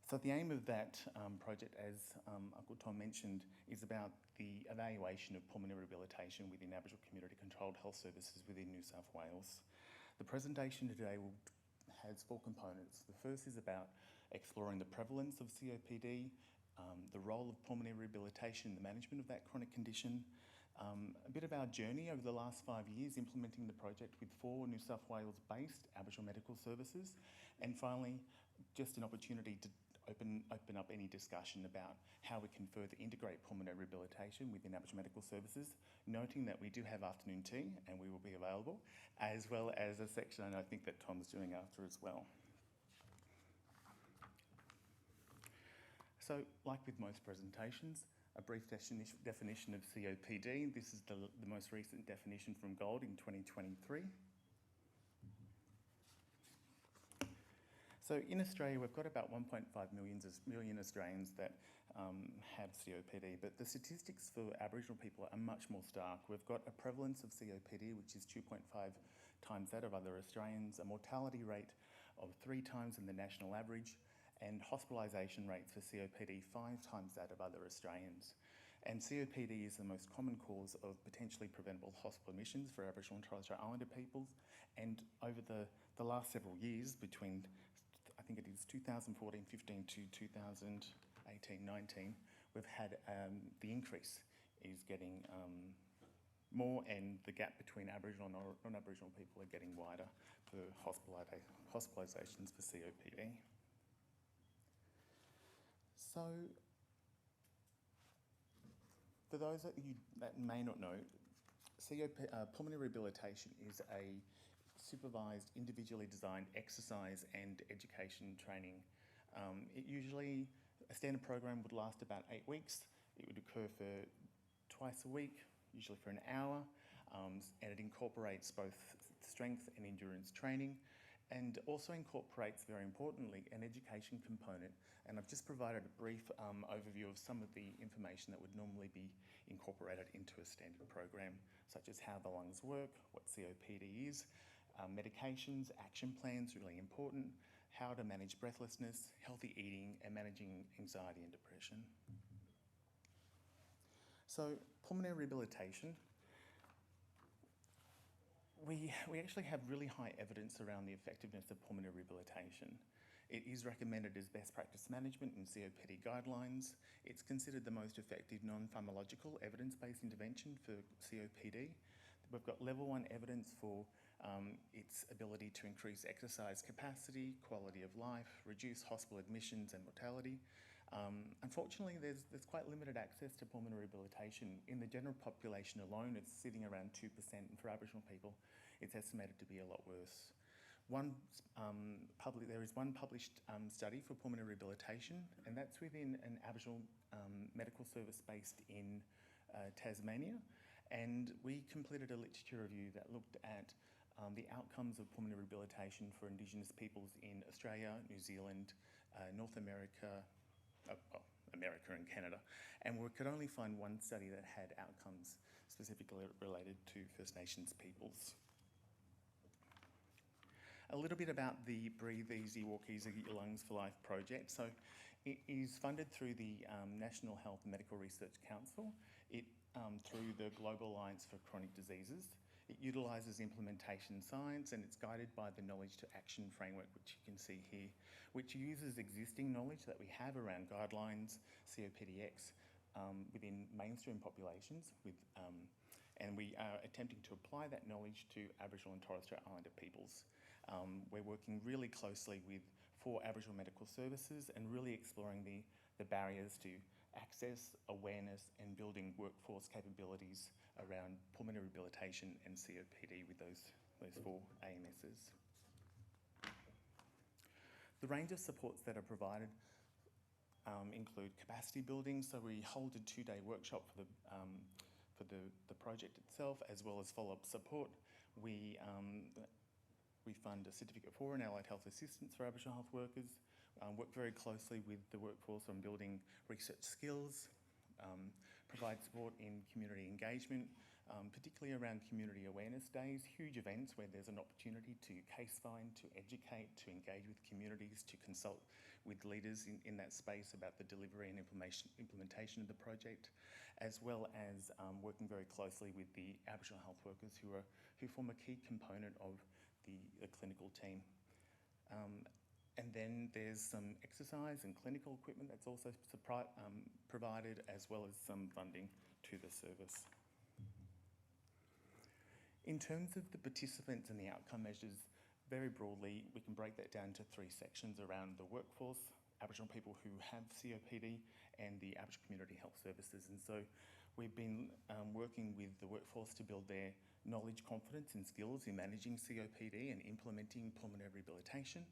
So the aim of that project, as Uncle Tom mentioned, is about the evaluation of pulmonary rehabilitation within Aboriginal community-controlled health services within New South Wales. The presentation today has four components. The first is about exploring the prevalence of COPD, the role of pulmonary rehabilitation in the management of that chronic condition, a bit of our journey over the last 5 years implementing the project with 4 New South Wales-based Aboriginal medical services, and finally, just an opportunity to open up any discussion about how we can further integrate pulmonary rehabilitation within Aboriginal medical services, noting that we do have afternoon tea and we will be available, as well as a section I think that Tom's doing after as well. So, like with most presentations, a brief definition of COPD. This is the most recent definition from Gold in 2023. So in Australia, we've got about 1.5 million Australians that have COPD, but the statistics for Aboriginal people are much more stark. We've got a prevalence of COPD, which is 2.5 times that of other Australians, a mortality rate of 3 times in the national average, and hospitalisation rates for COPD 5 times that of other Australians. And COPD is the most common cause of potentially preventable hospital admissions for Aboriginal and Torres Strait Islander peoples. And over the last several years, between I think it is 2014-15 to 2018-19, we've had the increase is getting more, and the gap between Aboriginal and non-Aboriginal people are getting wider for hospitalisations for COPD. So, for those that may not know, pulmonary rehabilitation is a supervised, individually designed exercise and education training. A standard program would last about 8 weeks. It would occur for twice a week, usually for an hour, and it incorporates both strength and endurance training, and also incorporates, very importantly, an education component. And I've just provided a brief overview of some of the information that would normally be incorporated into a standard program, such as how the lungs work, what COPD is, medications, action plans, really important, how to manage breathlessness, healthy eating, and managing anxiety and depression. So, pulmonary rehabilitation. We actually have really high evidence around the effectiveness of pulmonary rehabilitation. It is recommended as best practice management in COPD guidelines. It's considered the most effective non-pharmacological evidence-based intervention for COPD. We've got level 1 evidence for its ability to increase exercise capacity, quality of life, reduce hospital admissions and mortality. Unfortunately, there's quite limited access to pulmonary rehabilitation. In the general population alone, it's sitting around 2%, and for Aboriginal people, it's estimated to be a lot worse. There is one published study for pulmonary rehabilitation, and that's within an Aboriginal medical service based in Tasmania. And we completed a literature review that looked at the outcomes of pulmonary rehabilitation for Indigenous peoples in Australia, New Zealand, North America, America and Canada. And we could only find one study that had outcomes specifically related to First Nations peoples. A little bit about the Breathe Easy, Walk Easy, Get Your Lungs for Life project. So it is funded through the National Health and Medical Research Council, through the Global Alliance for Chronic Diseases. It utilises implementation science, and it's guided by the Knowledge to Action framework, which you can see here, which uses existing knowledge that we have around guidelines, COPDX, within mainstream populations, and we are attempting to apply that knowledge to Aboriginal and Torres Strait Islander peoples. We're working really closely with 4 Aboriginal medical services and really exploring the barriers to access, awareness and building workforce capabilities around pulmonary rehabilitation and COPD with those 4 AMSs. The range of supports that are provided include capacity building, so we hold a 2-day workshop for the project itself, as well as follow-up support. We fund a certificate for and allied health assistance for Aboriginal health workers, work very closely with the workforce on building research skills, provide support in community engagement, particularly around community awareness days, huge events where there's an opportunity to case find, to educate, to engage with communities, to consult with leaders in that space about the delivery and implementation of the project, as well as working very closely with the Aboriginal health workers who form a key component of the clinical team. And then there's some exercise and clinical equipment that's also provided, as well as some funding to the service. In terms of the participants and the outcome measures, very broadly, we can break that down to 3 sections around the workforce, Aboriginal people who have COPD, and the Aboriginal community health services. And so we've been working with the workforce to build their knowledge, confidence and skills in managing COPD and implementing pulmonary rehabilitation,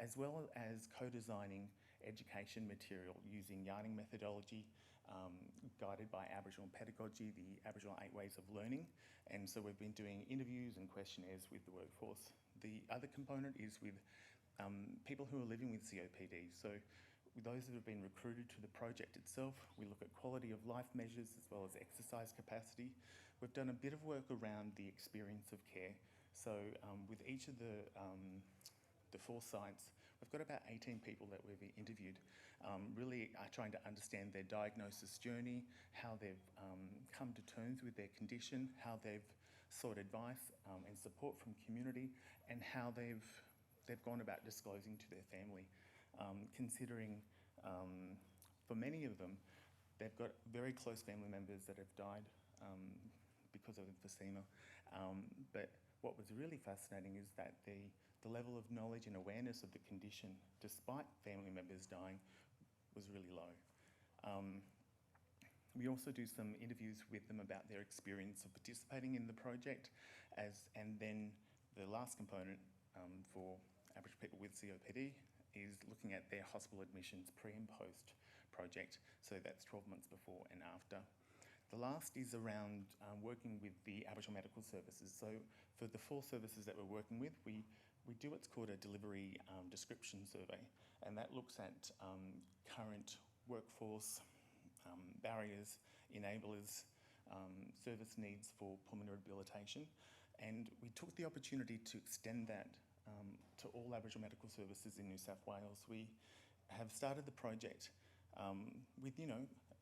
as well as co-designing education material using yarning methodology, guided by Aboriginal pedagogy, the Aboriginal 8 ways of learning. And so we've been doing interviews and questionnaires with the workforce. The other component is with people who are living with COPD. So with those that have been recruited to the project itself, we look at quality of life measures as well as exercise capacity. We've done a bit of work around the experience of care. So with each of the 4 sites, we've got about 18 people that we've interviewed, really trying to understand their diagnosis journey, how they've come to terms with their condition, how they've sought advice and support from community, and how they've gone about disclosing to their family, considering for many of them, they've got very close family members that have died because of emphysema. But what was really fascinating is that the level of knowledge and awareness of the condition, despite family members dying, was really low. We also do some interviews with them about their experience of participating in the project, and then the last component for Aboriginal people with COPD is looking at their hospital admissions pre and post project, so that's 12 months before and after. The last is around working with the Aboriginal medical services. So for the 4 services that we're working with, we do what's called a delivery description survey, and that looks at current workforce barriers, enablers, service needs for pulmonary rehabilitation. And we took the opportunity to extend that to all Aboriginal medical services in New South Wales. We have started the project with,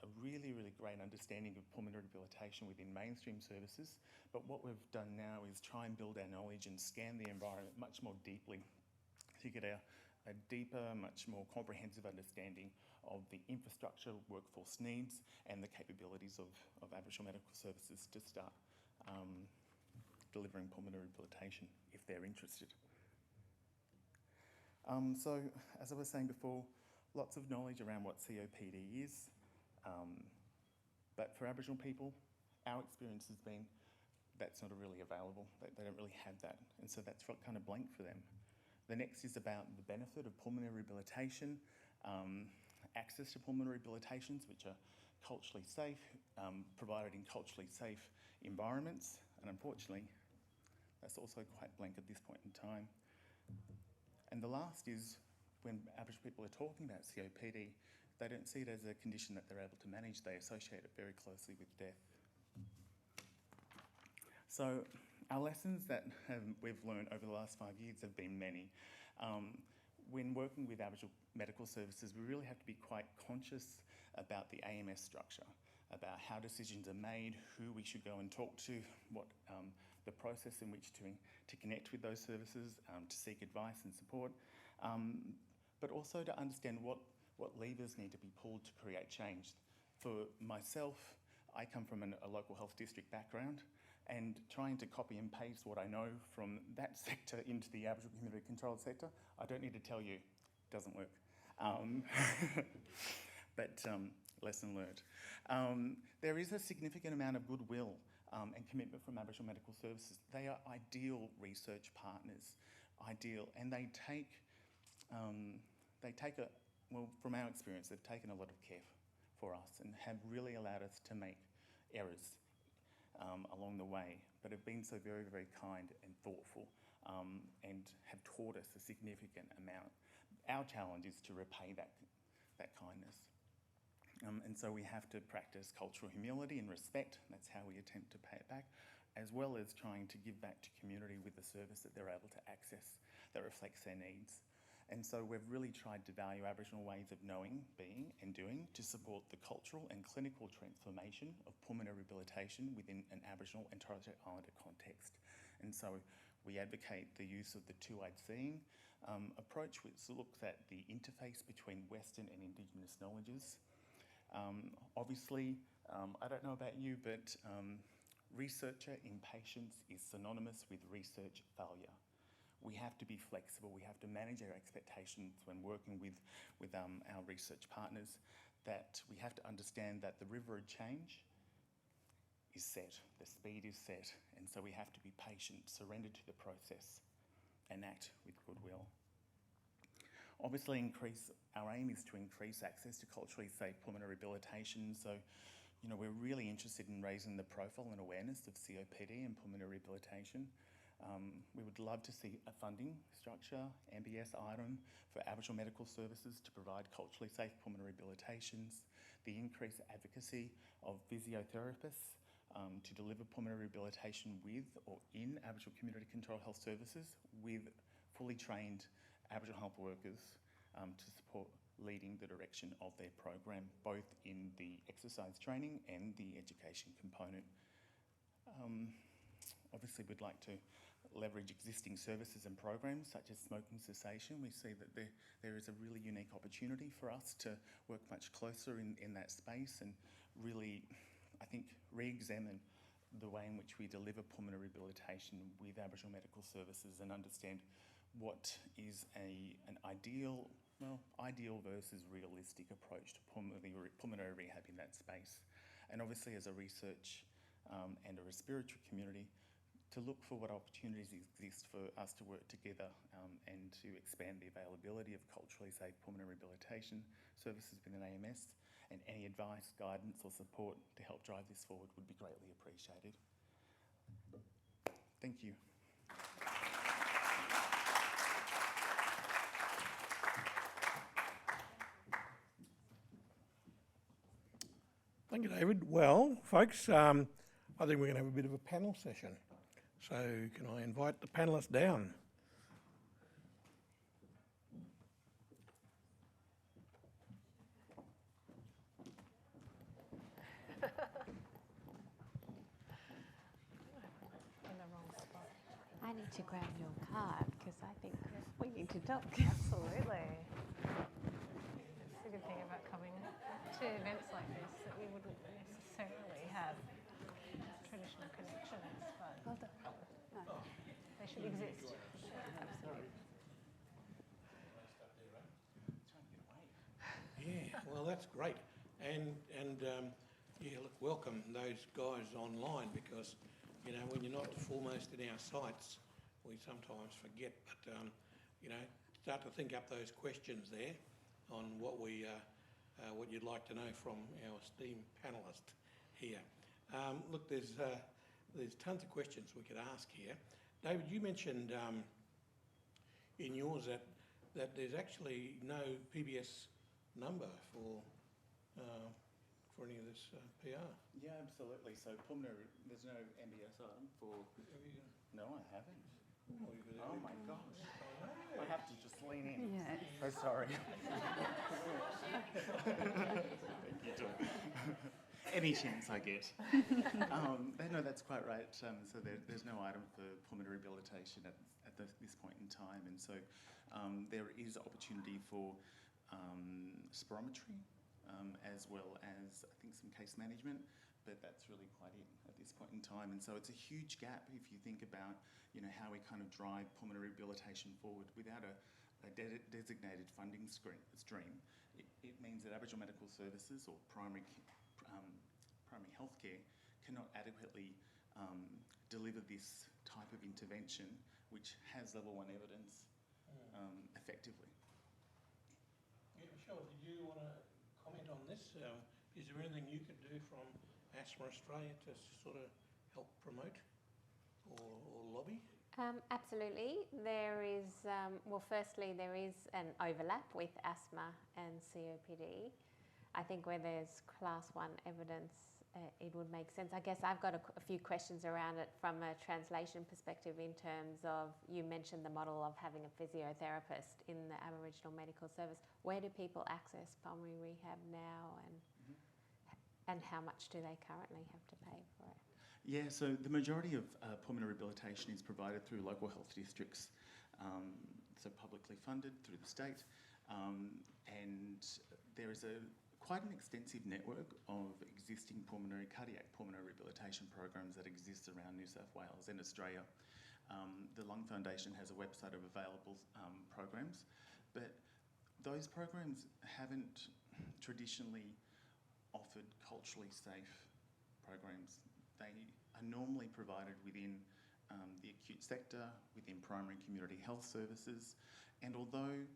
a really, really great understanding of pulmonary rehabilitation within mainstream services. But what we've done now is try and build our knowledge and scan the environment much more deeply to get a a deeper, much more comprehensive understanding of the infrastructure, workforce needs, and the capabilities of Aboriginal Medical Services to start delivering pulmonary rehabilitation if they're interested. So, as I was saying before, lots of knowledge around what COPD is, but for Aboriginal people, our experience has been that's not really available. They don't really have that, and so that's kind of blank for them. The next is about the benefit of pulmonary rehabilitation, access to pulmonary rehabilitations, which are culturally safe, provided in culturally safe environments, and unfortunately, that's also quite blank at this point in time. And the last is when Aboriginal people are talking about COPD, they don't see it as a condition that they're able to manage. They associate it very closely with death. So our lessons that we've learned over the last 5 years have been many. When working with Aboriginal Medical Services, we really have to be quite conscious about the AMS structure, about how decisions are made, who we should go and talk to, what the process in which to connect with those services, to seek advice and support, but also to understand what levers need to be pulled to create change. For myself, I come from a local health district background, and trying to copy and paste what I know from that sector into the Aboriginal community controlled sector, I don't need to tell you, it doesn't work. But lesson learned. There is a significant amount of goodwill and commitment from Aboriginal Medical Services. They are ideal research partners, and they take well, from our experience, they've taken a lot of care for us and have really allowed us to make errors along the way, but have been so very, very kind and thoughtful and have taught us a significant amount. Our challenge is to repay that kindness. And so we have to practice cultural humility and respect. That's how we attempt to pay it back, as well as trying to give back to community with the service that they're able to access that reflects their needs. And so we've really tried to value Aboriginal ways of knowing, being and doing to support the cultural and clinical transformation of pulmonary rehabilitation within an Aboriginal and Torres Strait Islander context. And so we advocate the use of the two-eyed seeing approach, which looks at the interface between Western and Indigenous knowledges. Obviously, I don't know about you, but researcher impatience is synonymous with research failure. We have to be flexible. We have to manage our expectations when working with our research partners, that we have to understand that the river of change is set, the speed is set, and so we have to be patient, surrender to the process, and act with goodwill. Obviously, our aim is to increase access to culturally safe pulmonary rehabilitation, so we're really interested in raising the profile and awareness of COPD and pulmonary rehabilitation. We would love to see a funding structure, MBS item, for Aboriginal Medical Services to provide culturally safe pulmonary rehabilitations, the increased advocacy of physiotherapists to deliver pulmonary rehabilitation with or in Aboriginal community controlled health services with fully trained Aboriginal health workers to support leading the direction of their program, both in the exercise training and the education component. Obviously, we'd like to leverage existing services and programs such as smoking cessation. We see that there is a really unique opportunity for us to work much closer in that space and really, I think, re-examine the way in which we deliver pulmonary rehabilitation with Aboriginal Medical Services and understand what is an ideal versus realistic approach to pulmonary rehab in that space. And obviously, as a research and a respiratory community, to look for what opportunities exist for us to work together and to expand the availability of culturally safe pulmonary rehabilitation services within AMS, and any advice, guidance or support to help drive this forward would be greatly appreciated. Thank you. Thank you, David. Well, folks, I think we're going to have a bit of a panel session. So can I invite the panellists down? Hi I need to grab your card because I think we need to talk. Absolutely. That's the good thing about coming to events like this, that we wouldn't necessarily have traditional connections, but they should exist. Absolutely. Yeah, well, that's great. And yeah, look, welcome those guys online because, you know, when you're not foremost in our sites, we sometimes forget. But, you know, start to think up those questions there on what you'd like to know from our esteemed panellist here. Look, there's tons of questions we could ask here. David, you mentioned in yours that there's actually no PBS number for any of this PR. Yeah, absolutely. So pulmonary, there's no MBS item for... No, I haven't. Oh my gosh. I have to just lean in. Yeah. Oh, sorry. Thank you, Tom. Any chance I get. No, that's quite right. So there's no item for pulmonary rehabilitation at this point in time. And so there is opportunity for spirometry, as well as I think some case management, but that's really quite it at this point in time. And so it's a huge gap if you think about, you know, how we kind of drive pulmonary rehabilitation forward without a designated funding stream. It means that Aboriginal medical services or primary healthcare cannot adequately deliver this type of intervention, which has level 1 evidence effectively. Yeah, Michelle, did you want to comment on this? Is there anything you could do from Asthma Australia to sort of help promote or lobby? Absolutely. There is, well, firstly, there is an overlap with asthma and COPD. I think where there's class 1 evidence, it would make sense. I guess I've got a few questions around it from a translation perspective in terms of, you mentioned the model of having a physiotherapist in the Aboriginal medical service. Where do people access pulmonary rehab now, and how much do they currently have to pay for it? Yeah, so the majority of pulmonary rehabilitation is provided through local health districts, so publicly funded through the state, and there is quite an extensive network of existing cardiac pulmonary rehabilitation programs that exist around New South Wales and Australia. The Lung Foundation has a website of available programs, but those programs haven't traditionally offered culturally safe programs. They are normally provided within the acute sector, within primary community health services, and although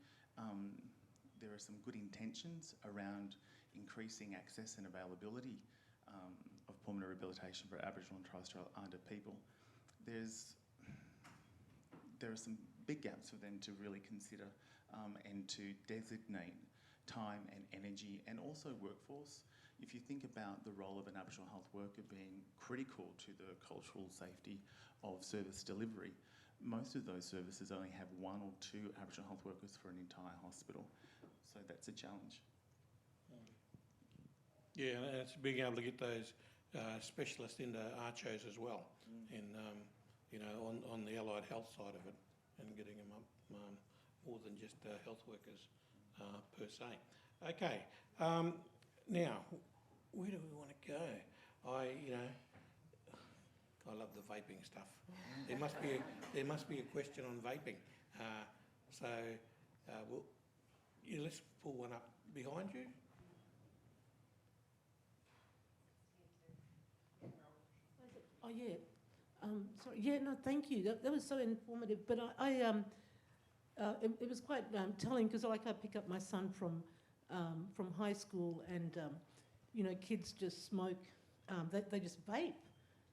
there are some good intentions around increasing access and availability of pulmonary rehabilitation for Aboriginal and Torres Strait Islander people, there are some big gaps for them to really consider and to designate time and energy and also workforce. If you think about the role of an Aboriginal health worker being critical to the cultural safety of service delivery, most of those services only have 1 or 2 Aboriginal health workers for an entire hospital. So that's a challenge. Yeah, and it's being able to get those specialists into ARCHOs as well, and you know, on the allied health side of it, and getting them up more than just health workers per se. Okay, now where do we want to go? I love the vaping stuff. There must be a question on vaping. Let's pull one up behind you. Oh yeah, sorry. Yeah, no, thank you. That was so informative. But it was quite telling because, like, I pick up my son from high school, and you know, kids just smoke. They just vape,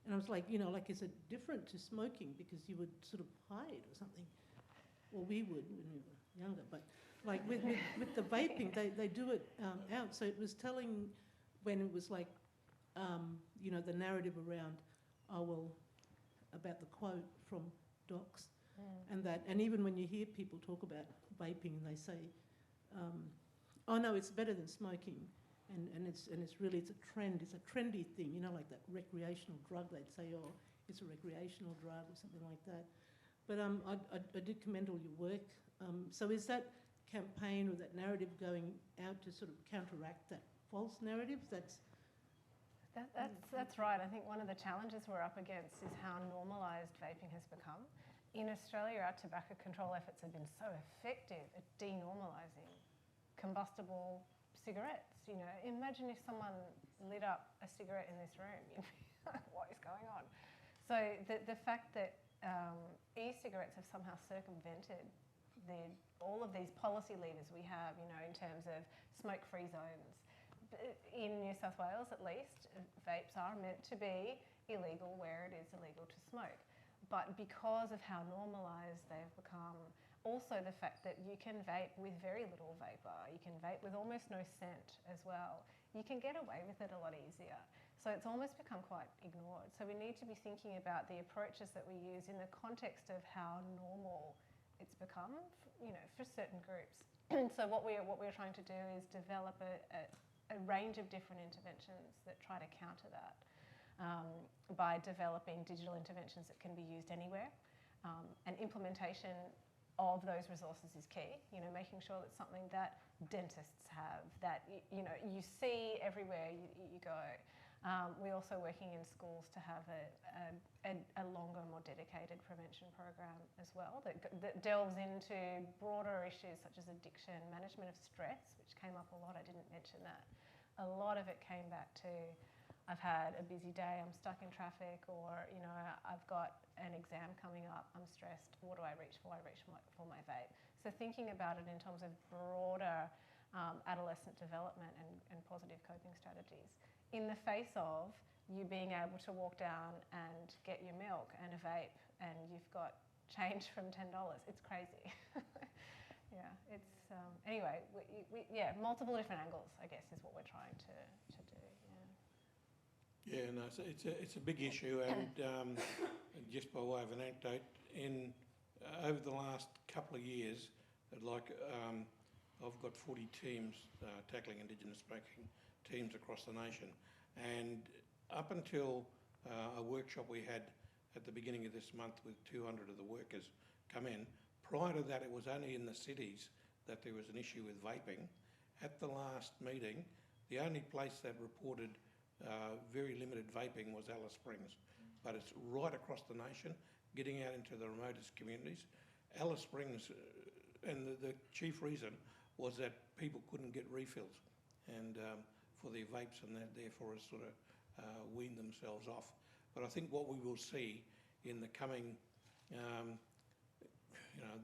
and I was like, you know, like, is it different to smoking because you would sort of hide or something? Well, we would when we were younger, but like with the vaping, they do it out. So it was telling when it was like, you know, the narrative around. Oh, well, about the quote from docs, and even when you hear people talk about vaping, and they say, "Oh no, it's better than smoking," and it's a trend, it's a trendy thing, you know, like that recreational drug. They'd say, "Oh, it's a recreational drug" or something like that. But I did commend all your work. So is that campaign or that narrative going out to sort of counteract that false narrative? That's right. I think one of the challenges we're up against is how normalised vaping has become. In Australia, our tobacco control efforts have been so effective at denormalising combustible cigarettes. You know, imagine if someone lit up a cigarette in this room. You'd be like, what is going on? So the fact that e-cigarettes have somehow circumvented all of these policy levers we have, you know, in terms of smoke-free zones. In New South Wales, at least, vapes are meant to be illegal where it is illegal to smoke. But because of how normalised they've become, also the fact that you can vape with very little vapour, you can vape with almost no scent as well, you can get away with it a lot easier. So it's almost become quite ignored. So we need to be thinking about the approaches that we use in the context of how normal it's become, you know, for certain groups. So what we're trying to do is develop a range of different interventions that try to counter that by developing digital interventions that can be used anywhere. And implementation of those resources is key, you know, making sure that something that dentists have, that, you know, you see everywhere you go. We're also working in schools to have a longer, more dedicated prevention program as well that delves into broader issues such as addiction, management of stress, which came up a lot. I didn't mention that. A lot of it came back to, I've had a busy day, I'm stuck in traffic, or, you know, I've got an exam coming up, I'm stressed, what do I reach for? I reach for my vape. So thinking about it in terms of broader adolescent development and positive coping strategies. In the face of you being able to walk down and get your milk and a vape and you've got change from $10, it's crazy. Yeah, it's, anyway, yeah, multiple different angles, I guess, is what we're trying to do, yeah. Yeah, no, it's a big issue, and just by way of an anecdote, over the last couple of years, I've got 40 teams tackling Indigenous smoking, teams across the nation, and up until a workshop we had at the beginning of this month with 200 of the workers come in, prior to that it was only in the cities that there was an issue with vaping. At the last meeting, the only place that reported very limited vaping was Alice Springs, but it's right across the nation, getting out into the remotest communities. Alice Springs, and the chief reason was that people couldn't get refills and for their vapes, and that therefore has sort of weaned themselves off. But I think what we will see in the coming,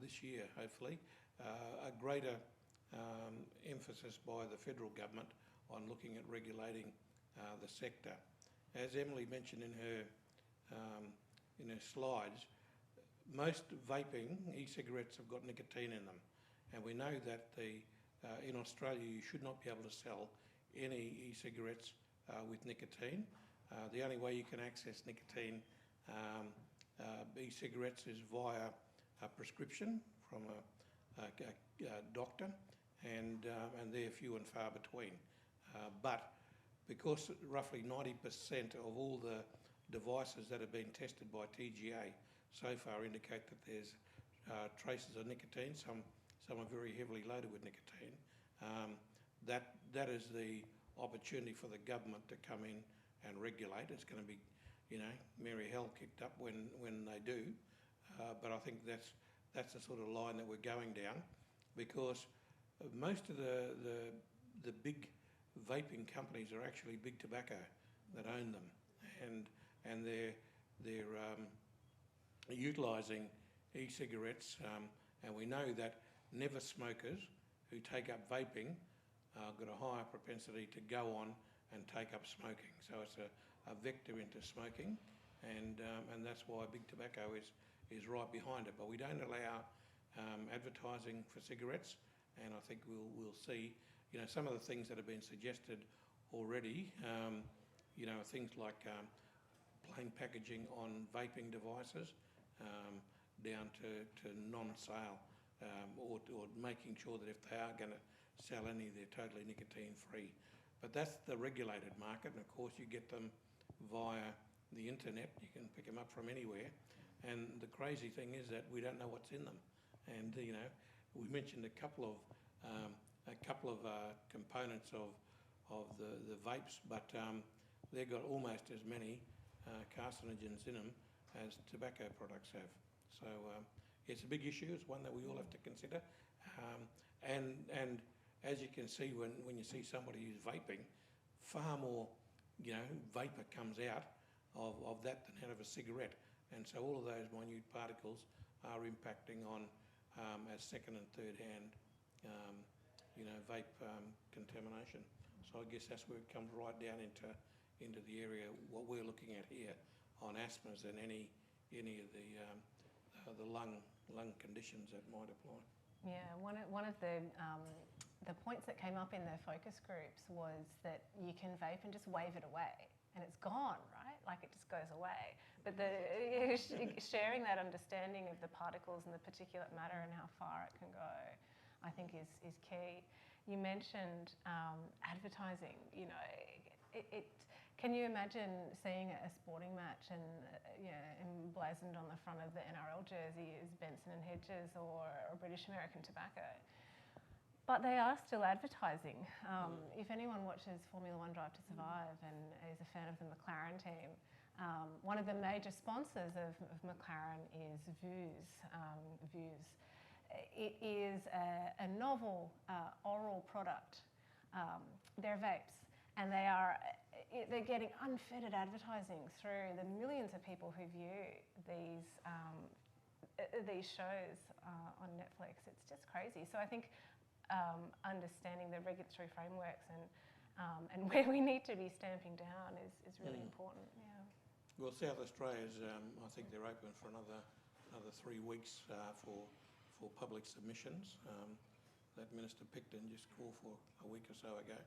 this year hopefully, a greater emphasis by the federal government on looking at regulating the sector. As Emily mentioned in her slides, most vaping e-cigarettes have got nicotine in them, and we know that in Australia you should not be able to sell any e-cigarettes with nicotine. The only way you can access nicotine e-cigarettes is via a prescription from a doctor, and they're few and far between. But because roughly 90% of all the devices that have been tested by TGA so far indicate that there's traces of nicotine, some are very heavily loaded with nicotine, that is the opportunity for the government to come in and regulate. It's going to be, merry hell kicked up when they do, but I think that's the sort of line that we're going down, because most of the big vaping companies are actually big tobacco that own them, and they're utilising e-cigarettes, and we know that never smokers who take up vaping got a higher propensity to go on and take up smoking. So it's a vector into smoking, and that's why big tobacco is right behind it. But we don't allow advertising for cigarettes, and I think we'll see, some of the things that have been suggested already, things like plain packaging on vaping devices, down to non-sale, or making sure that if they are going to sell any, they're totally nicotine free. But that's the regulated market, and of course you get them via the internet. You can pick them up from anywhere. And the crazy thing is that we don't know what's in them. And you know, we mentioned a couple of components of the vapes, but they've got almost as many carcinogens in them as tobacco products have. So it's a big issue. It's one that we all have to consider. And as you can see, when you see somebody who's vaping, far more, you know, vapour comes out of that than out of a cigarette. And so all of those minute particles are impacting on as second and third hand, you know, vape contamination. So I guess that's where it comes right down into the area what we're looking at here on asthmas and any of the lung conditions that might apply. Yeah, one of the points that came up in the focus groups was that you can vape and just wave it away and it's gone, right? Like it just goes away. But sharing that understanding of the particles and the particulate matter and how far it can go, I think is key. You mentioned advertising, you know, can you imagine seeing a sporting match and emblazoned on the front of the NRL jersey is Benson and Hedges or British American Tobacco? But they are still advertising. If anyone watches Formula One Drive to Survive and is a fan of the McLaren team, one of the major sponsors of McLaren is Vuse. It is a novel oral product. They're vapes, and they're getting unfettered advertising through the millions of people who view these shows on Netflix. It's just crazy. So I think understanding the regulatory frameworks and where we need to be stamping down is really important. Yeah. Well, South Australia's, I think they're open for another 3 weeks for public submissions that Minister Picton just called for a week or so ago.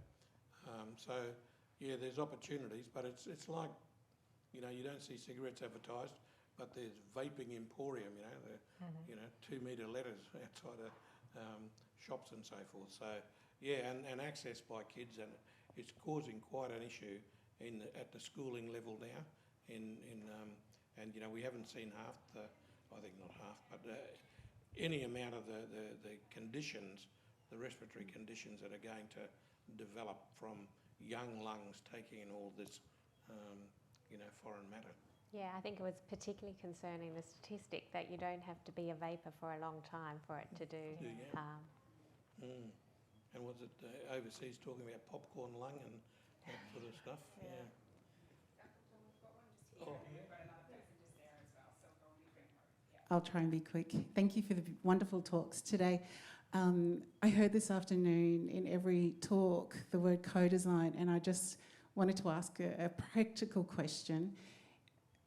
So, yeah, there's opportunities, but it's like, you know, you don't see cigarettes advertised, but there's vaping emporium, you know, you know, 2-metre letters outside of shops and so forth. So, yeah, and access by kids, and it's causing quite an issue at the schooling level now. And you know, we haven't seen half I think not half, but any amount of the conditions, the respiratory conditions that are going to develop from young lungs taking in all this, you know, foreign matter. Yeah, I think it was particularly concerning, the statistic that you don't have to be a vapor for a long time for it to do harm. And was it overseas talking about popcorn lung and that sort of stuff? Yeah. I'll try and be quick. Thank you for the wonderful talks today. I heard this afternoon in every talk the word co-design, and I just wanted to ask a practical question.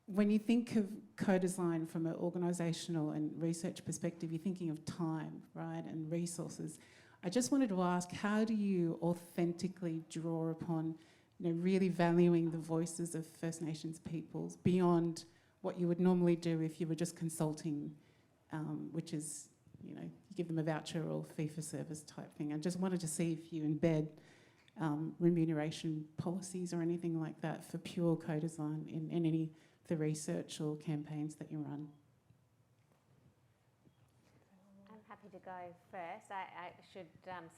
When you think of co-design from an organisational and research perspective, you're thinking of time, right, and resources. I just wanted to ask, how do you authentically draw upon, you know, really valuing the voices of First Nations peoples beyond what you would normally do if you were just consulting, which is, you know, you give them a voucher or fee-for-service type thing. I just wanted to see if you embed remuneration policies or anything like that for pure co-design in any of the research or campaigns that you run. I'm happy to go first. I should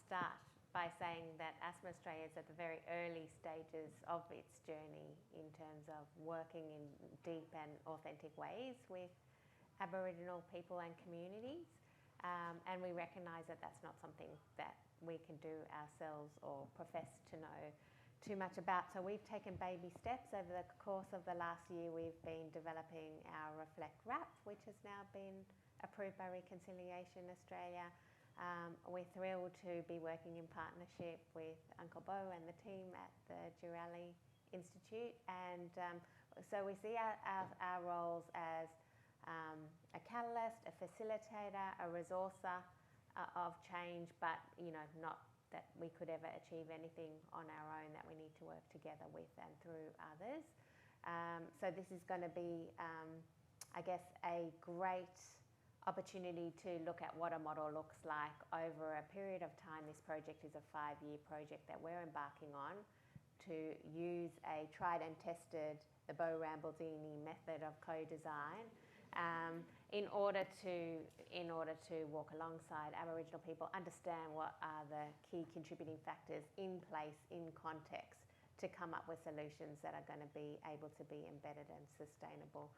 start by saying that Asthma Australia is at the very early stages of its journey in terms of working in deep and authentic ways with Aboriginal people and communities. And we recognise that that's not something that we can do ourselves or profess to know too much about. So we've taken baby steps over the course of the last year. We've been developing our Reflect RAP, which has now been approved by Reconciliation Australia. We're thrilled to be working in partnership with Uncle Bo and the team at the Girali Institute. And so we see our roles as a catalyst, a facilitator, a resourcer of change, but, you know, not that we could ever achieve anything on our own, that we need to work together with and through others. So this is going to be, I guess, a great opportunity to look at what a model looks like over a period of time. This project is a 5-year project that we're embarking on to use a tried and tested, the Bo Rambaldini method of co-design in order to walk alongside Aboriginal people, understand what are the key contributing factors in place, in context, to come up with solutions that are going to be able to be embedded and sustainable.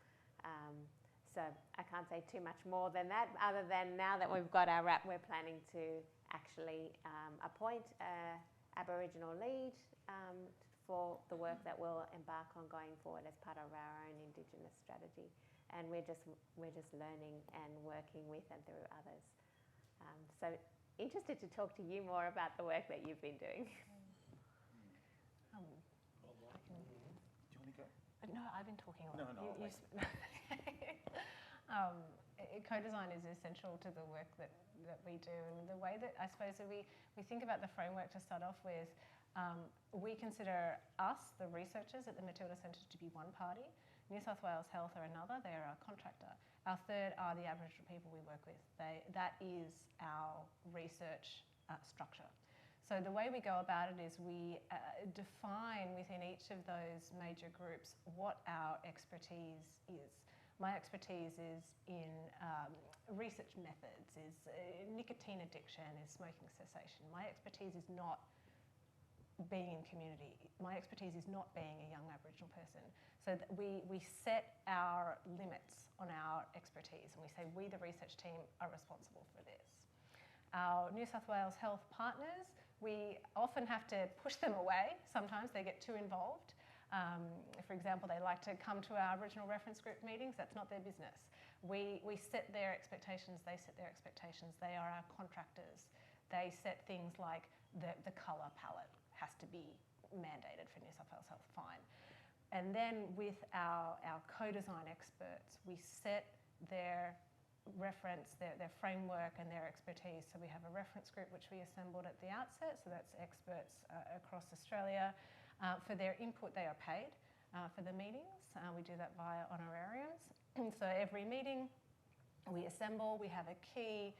So I can't say too much more than that, other than now that we've got our RAP, we're planning to actually appoint an Aboriginal lead for the work that we'll embark on going forward as part of our own Indigenous strategy. And we're just learning and working with and through others. So interested to talk to you more about the work that you've been doing. Do you want to go? No, I've been talking a lot. No. Co-design is essential to the work that we do, and the way that I suppose that we think about the framework to start off with, we consider us, the researchers at the Matilda Centre, to be one party. New South Wales Health are another, they are a contractor. Our third are the Aboriginal people we work with. That is our research structure. So the way we go about it is we define within each of those major groups what our expertise is. My expertise is in research methods, is nicotine addiction, is smoking cessation. My expertise is not being in community. My expertise is not being a young Aboriginal person. So we set our limits on our expertise, and we say we, the research team, are responsible for this. Our New South Wales Health partners, we often have to push them away. Sometimes they get too involved. For example, they like to come to our Aboriginal reference group meetings. That's not their business. We set their expectations, they set their expectations. They are our contractors. They set things like the colour palette has to be mandated for New South Wales Health, fine. And then with our co-design experts, we set their reference, their framework and their expertise. So we have a reference group which we assembled at the outset, so that's experts across Australia. For their input, they are paid for the meetings. We do that via honorariums. So every meeting we assemble, we have a key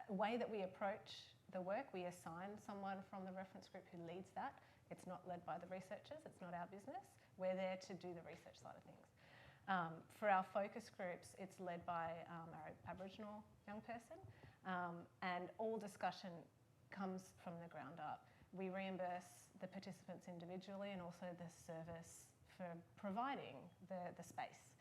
way that we approach the work. We assign someone from the reference group who leads that. It's not led by the researchers, it's not our business. We're there to do the research side of things. For our focus groups, it's led by our Aboriginal young person, and all discussion comes from the ground up. We reimburse the participants individually and also the service for providing the space.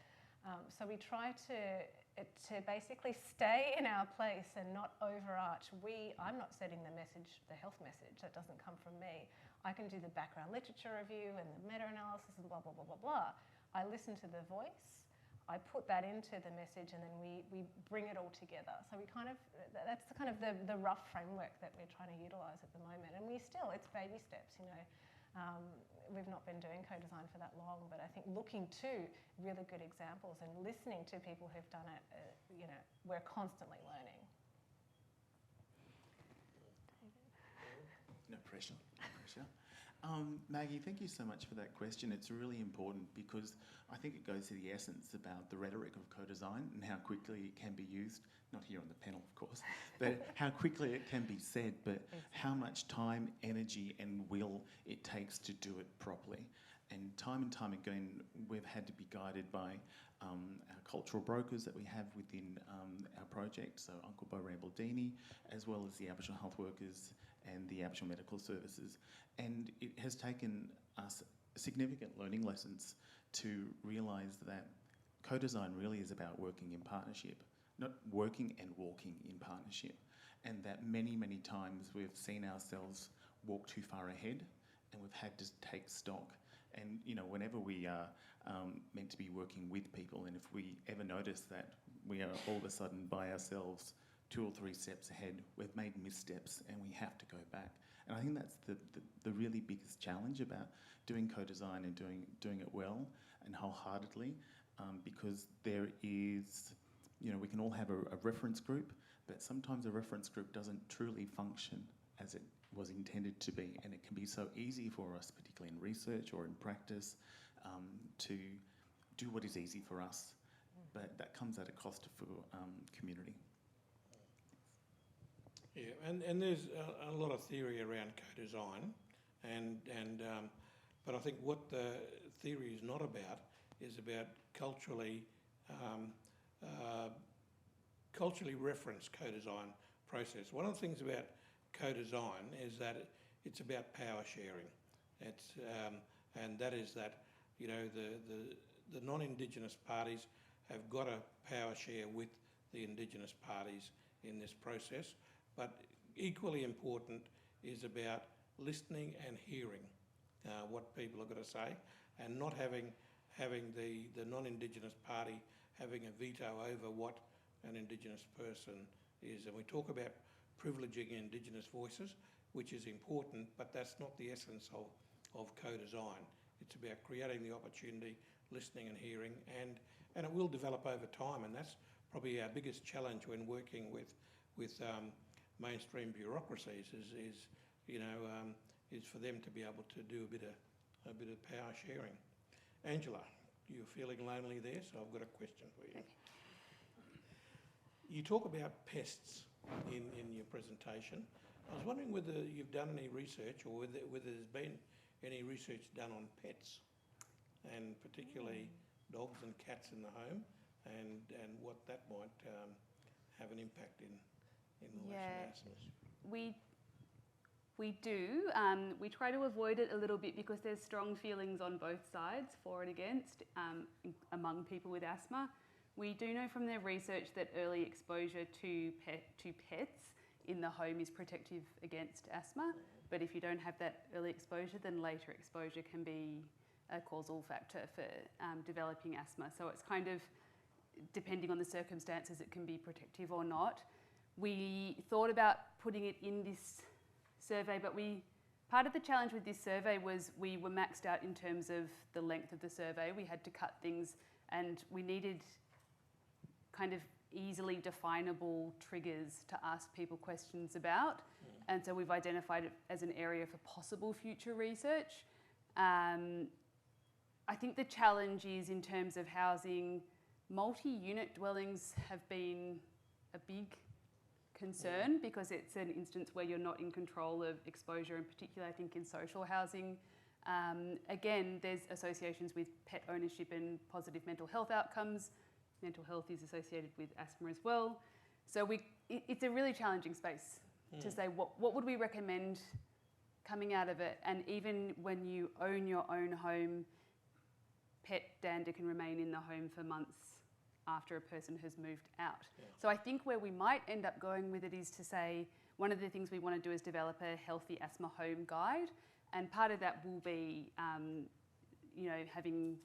So we try to basically stay in our place and not overarch. I'm not setting the message, the health message, that doesn't come from me. I can do the background literature review and the meta-analysis and blah, blah, blah, blah, blah. I listen to the voice, I put that into the message, and then we bring it all together. So that's the rough framework that we're trying to utilise at the moment. And it's baby steps, you know. We've not been doing co-design for that long, but I think looking to really good examples and listening to people who've done it, we're constantly learning. No pressure. Maggie, thank you so much for that question. It's really important because I think it goes to the essence about the rhetoric of co-design and how quickly it can be used, not here on the panel, of course, but how quickly it can be said, but how much time, energy and will it takes to do it properly. And time again, we've had to be guided by our cultural brokers that we have within our project, so Uncle Bo Rambaldini, as well as the Aboriginal health workers and the Aboriginal medical services. And it has taken us significant learning lessons to realise that co-design really is about working in partnership, not working and walking in partnership. And that many, many times we've seen ourselves walk too far ahead and we've had to take stock. And, whenever we are meant to be working with people, and if we ever notice that we are all of a sudden by ourselves 2 or 3 steps ahead, we've made missteps and we have to go back. And I think that's the really biggest challenge about doing co-design and doing it well and wholeheartedly, because there is, we can all have a reference group, but sometimes a reference group doesn't truly function as it was intended to be, and it can be so easy for us, particularly in research or in practice, to do what is easy for us, but that comes at a cost for community. Yeah, and there's a lot of theory around co-design, but I think what the theory is not about is about culturally culturally referenced co-design process. One of the things about co-design is that it's about power sharing. And that is that, you know, the non-Indigenous parties have got a power share with the Indigenous parties in this process, but equally important is about listening and hearing what people have got to say, and not having the non-Indigenous party having a veto over what an Indigenous person is. And we talk about privileging Indigenous voices, which is important, but that's not the essence of co-design. It's about creating the opportunity, listening and hearing, and it will develop over time, and that's probably our biggest challenge when working with mainstream bureaucracies is for them to be able to do a bit of power sharing. Angela, you're feeling lonely there, so I've got a question for you. Okay. You talk about pests in your presentation. I was wondering whether you've done any research, or whether there's been any research done on pets, and particularly dogs and cats in the home, and what that might have an impact in relation to asthma. We do. We try to avoid it a little bit because there's strong feelings on both sides, for and against, among people with asthma. We do know from their research that early exposure to pets in the home is protective against asthma, but if you don't have that early exposure, then later exposure can be a causal factor for developing asthma. So it's kind of, depending on the circumstances, it can be protective or not. We thought about putting it in this survey, but part of the challenge with this survey was we were maxed out in terms of the length of the survey. We had to cut things, and we needed kind of easily definable triggers to ask people questions about. And so we've identified it as an area for possible future research. I think the challenge is in terms of housing, multi-unit dwellings have been a big concern because it's an instance where you're not in control of exposure, in particular I think in social housing. Again, there's associations with pet ownership and positive mental health outcomes. Mental health is associated with asthma as well. So it's a really challenging space to say what would we recommend coming out of it. And even when you own your own home, pet dander can remain in the home for months after a person has moved out. Yeah. So I think where we might end up going with it is to say, one of the things we want to do is develop a healthy asthma home guide. And part of that will be, having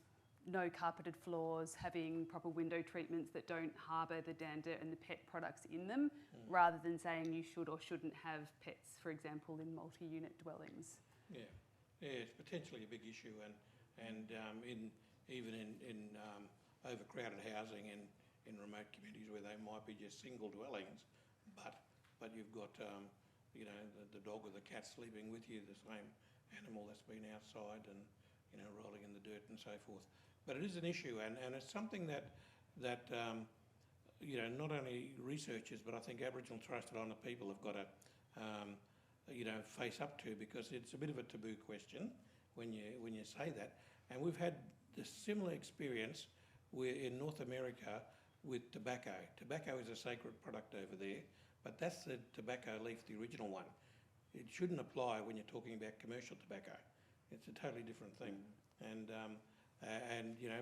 no carpeted floors, having proper window treatments that don't harbour the dander and the pet products in them, rather than saying you should or shouldn't have pets, for example, in multi-unit dwellings. Yeah, it's potentially a big issue, and even in overcrowded housing in remote communities where they might be just single dwellings, but you've got the dog or the cat sleeping with you, the same animal that's been outside and rolling in the dirt and so forth. But it is an issue, and it's something that not only researchers, but I think Aboriginal and Torres Strait Islander people have got to face up to, because it's a bit of a taboo question when you say that. And we've had the similar experience in North America with tobacco. Tobacco is a sacred product over there, but that's the tobacco leaf, the original one. It shouldn't apply when you're talking about commercial tobacco. It's a totally different thing.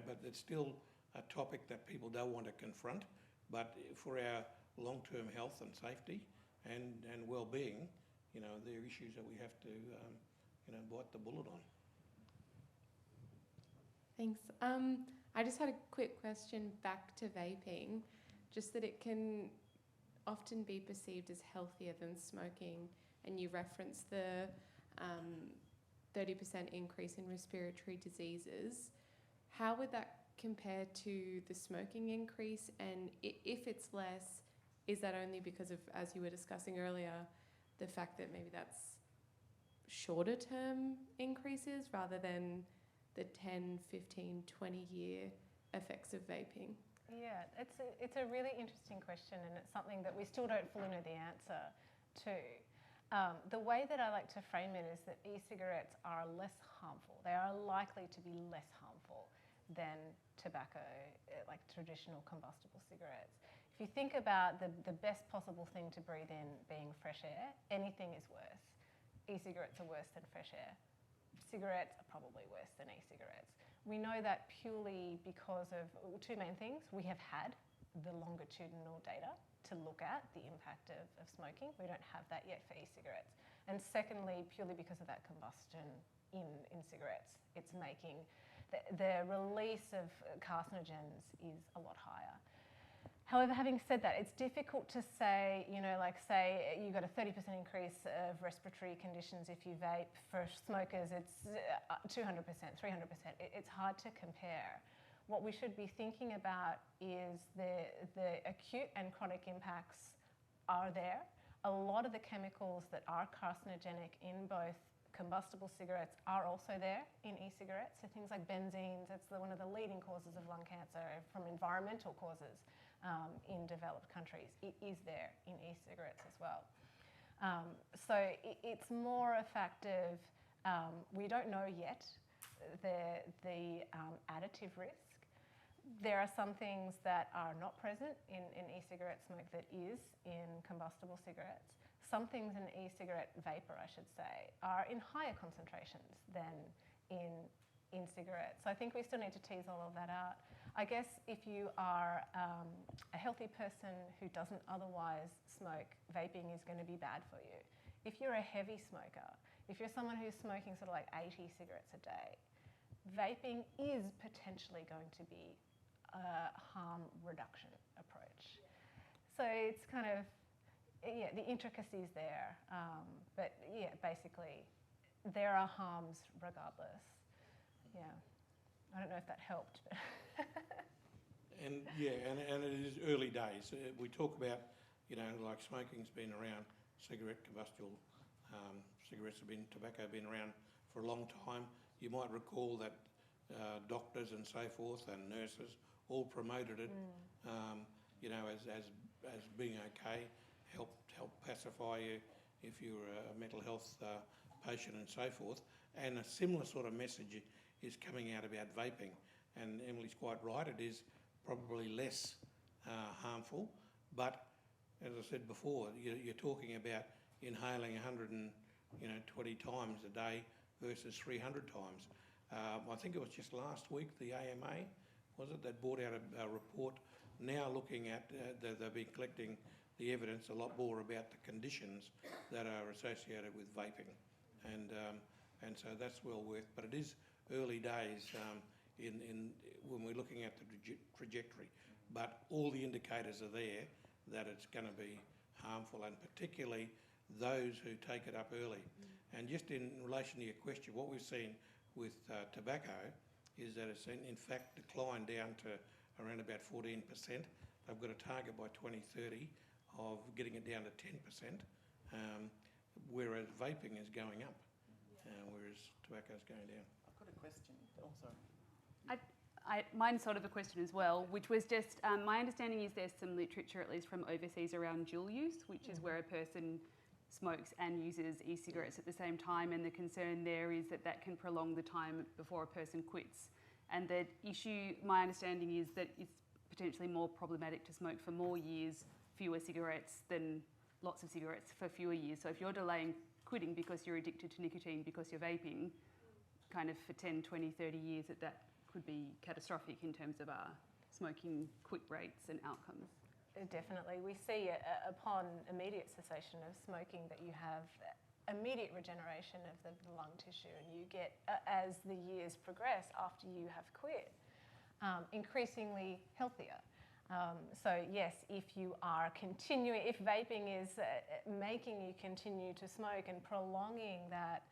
But it's still a topic that people don't want to confront. But for our long-term health and safety and well-being, they're issues that we have to, bite the bullet on. Thanks. I just had a quick question back to vaping, just that it can often be perceived as healthier than smoking, and you referenced the 30% increase in respiratory diseases. How would that compare to the smoking increase? And if it's less, is that only because of, as you were discussing earlier, the fact that maybe that's shorter term increases rather than the 10, 15, 20-year effects of vaping? Yeah, it's a really interesting question, and it's something that we still don't fully know the answer to. The way that I like to frame it is that e-cigarettes are less harmful. They are likely to be less harmful than tobacco, like traditional combustible cigarettes. If you think about the best possible thing to breathe in being fresh air, anything is worse. E-cigarettes are worse than fresh air. Cigarettes are probably worse than e-cigarettes. We know that purely because of two main things. We have had the longitudinal data to look at the impact of smoking. We don't have that yet for e-cigarettes. And secondly, purely because of that combustion in cigarettes, it's making the release of carcinogens is a lot higher. However, having said that, it's difficult to say, like say you got a 30% increase of respiratory conditions if you vape. For smokers, it's 200%, 300%. It's hard to compare. What we should be thinking about is the acute and chronic impacts are there. A lot of the chemicals that are carcinogenic in both combustible cigarettes are also there in e-cigarettes. So things like benzenes, it's one of the leading causes of lung cancer from environmental causes. In developed countries, it is there in e-cigarettes as well. So it's more a fact of we don't know yet the additive risk. There are some things that are not present in e-cigarette smoke that is in combustible cigarettes. Some things in e-cigarette vapor, I should say, are in higher concentrations than in cigarettes. So I think we still need to tease all of that out. I guess if you are a healthy person who doesn't otherwise smoke, vaping is going to be bad for you. If you're a heavy smoker, if you're someone who's smoking sort of like 80 cigarettes a day, vaping is potentially going to be a harm reduction approach. So it's kind of, the intricacies there. But basically, there are harms regardless. Yeah. I don't know if that helped. And it is early days. We talk about, like smoking's been around, combustible cigarettes tobacco have been around for a long time. You might recall that doctors and so forth and nurses all promoted it, as being okay, help pacify you if you're a mental health patient and so forth. And a similar sort of message is coming out about vaping, and Emily's quite right, it is probably less harmful, but as I said before, you're talking about inhaling 120 times a day versus 300 times. I think it was just last week the AMA, was it, that brought out a report now looking at, they've been collecting the evidence a lot more about the conditions that are associated with vaping, and so that's well worth, but it is early days when we're looking at the trajectory, but all the indicators are there that it's going to be harmful, and particularly those who take it up early. And just in relation to your question, what we've seen with tobacco is that it's in fact declined down to around about 14%. They've got a target by 2030 of getting it down to 10%, whereas vaping is going up, whereas tobacco is going down. I've got a question. Oh, sorry. Mine's sort of a question as well, which was just, my understanding is there's some literature, at least from overseas, around dual use, which is where a person smokes and uses e-cigarettes at the same time, and the concern there is that that can prolong the time before a person quits. And the issue, my understanding is that it's potentially more problematic to smoke for more years, fewer cigarettes, than lots of cigarettes for fewer years. So if you're delaying quitting because you're addicted to nicotine because you're vaping, kind of for 10, 20, 30 years, that could be catastrophic in terms of our smoking quit rates and outcomes. Definitely. We see upon immediate cessation of smoking that you have immediate regeneration of the lung tissue, and you get, as the years progress after you have quit, increasingly healthier. So yes, if vaping is making you continue to smoke and prolonging that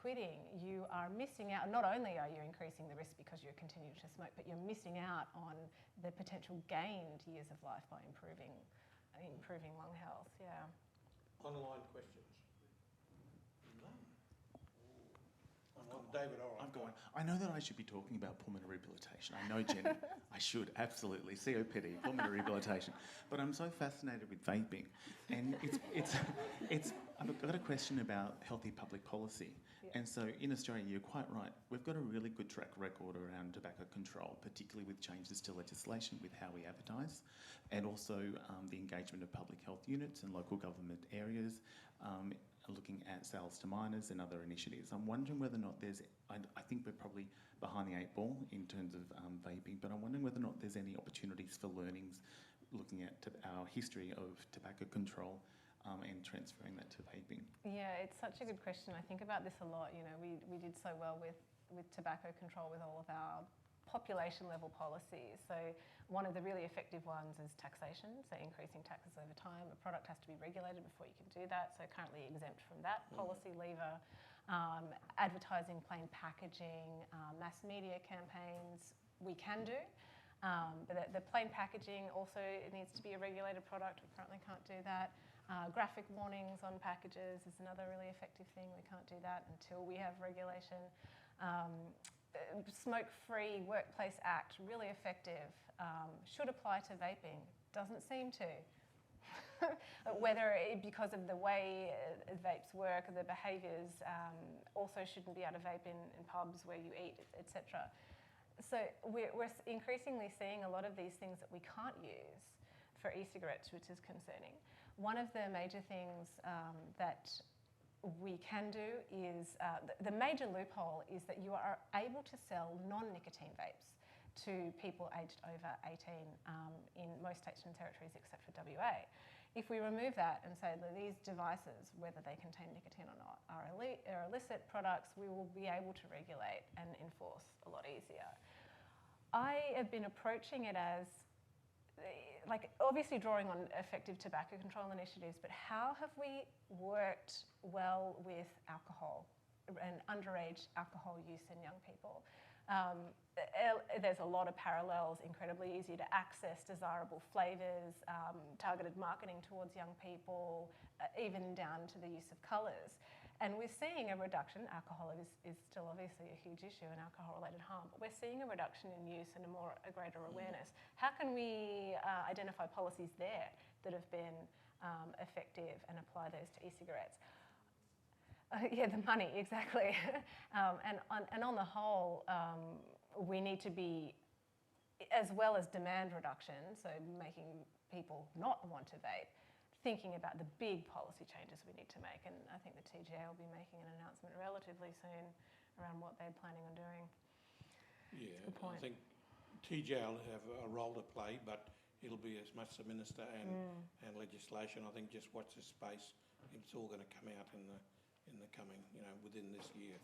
quitting, you are missing out. Not only are you increasing the risk because you're continuing to smoke, but you're missing out on the potential gained years of life by improving lung health. Yeah. Online questions. David, all right. I've got one. I know that I should be talking about pulmonary rehabilitation. I know, Jenny, I should, absolutely. COPD, pulmonary rehabilitation. But I'm so fascinated with vaping. And it's I've got a question about healthy public policy. Yeah. And so in Australia, you're quite right, we've got a really good track record around tobacco control, particularly with changes to legislation with how we advertise, and also the engagement of public health units and local government areas, looking at sales to minors and other initiatives. I'm wondering whether or not there's, I think we're probably behind the 8 ball in terms of vaping, but I'm wondering whether or not there's any opportunities for learnings looking at our history of tobacco control and transferring that to vaping. Yeah, it's such a good question. I think about this a lot. You know, we did so well with tobacco control with all of our population level policies. So one of the really effective ones is taxation, so increasing taxes over time. A product has to be regulated before you can do that, so currently exempt from that policy lever. Advertising, plain packaging, mass media campaigns, we can do. But the plain packaging also needs to be a regulated product. We currently can't do that. Graphic warnings on packages is another really effective thing. We can't do that until we have regulation. Smoke-free workplace act, really effective. Should apply to vaping. Doesn't seem to. Whether because of the way vapes work, the behaviours, also shouldn't be able to vape in pubs where you eat, etc. So we're increasingly seeing a lot of these things that we can't use for e-cigarettes, which is concerning. One of the major things that we can do is, the major loophole is that you are able to sell non-nicotine vapes to people aged over 18 in most states and territories except for WA. If we remove that and say that these devices, whether they contain nicotine or not, are illicit products, we will be able to regulate and enforce a lot easier. I have been approaching it as, like, obviously drawing on effective tobacco control initiatives, but how have we worked well with alcohol and underage alcohol use in young people? There's a lot of parallels, incredibly easy to access, desirable flavours, targeted marketing towards young people, even down to the use of colours. And we're seeing a reduction. Alcohol is still obviously a huge issue and alcohol-related harm, but we're seeing a reduction in use and a greater awareness. How can we identify policies there that have been effective and apply those to e-cigarettes? Yeah, the money, exactly. And on the whole, we need to be, as well as demand reduction, so making people not want to vape, thinking about the big policy changes we need to make. And I think the TGA will be making an announcement relatively soon around what they're planning on doing. Yeah, good point. I think TGA will have a role to play, but it'll be as much the minister and legislation. I think just watch the space. It's all going to come out in the coming, within this year,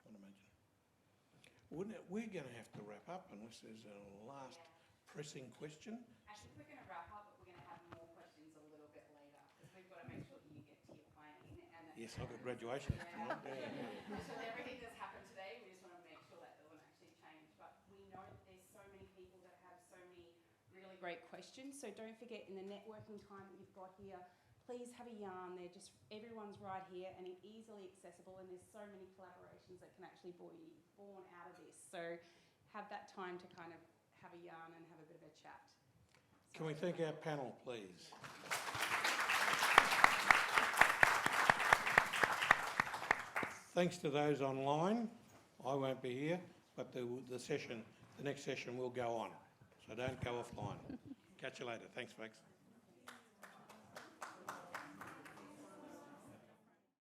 I'd imagine. We're going to have to wrap up unless there's a last pressing question. I think we're going to wrap up, but we're going to have more questions a little bit later because we've got to make sure that you get to your plane. And Yes, I've got graduation tonight. So everything that's happened today, we just want to make sure that doesn't actually change. But we know that there's so many people that have so many really great questions. So don't forget, in the networking time that you've got here, please have a yarn. Everyone's right here and easily accessible, and there's so many collaborations that can actually be born out of this. So have that time to kind of have a yarn and have a bit of a chat. Can we thank our panel, please? Thanks to those online. I won't be here, but the next session will go on. So don't go offline. Catch you later. Thanks, folks.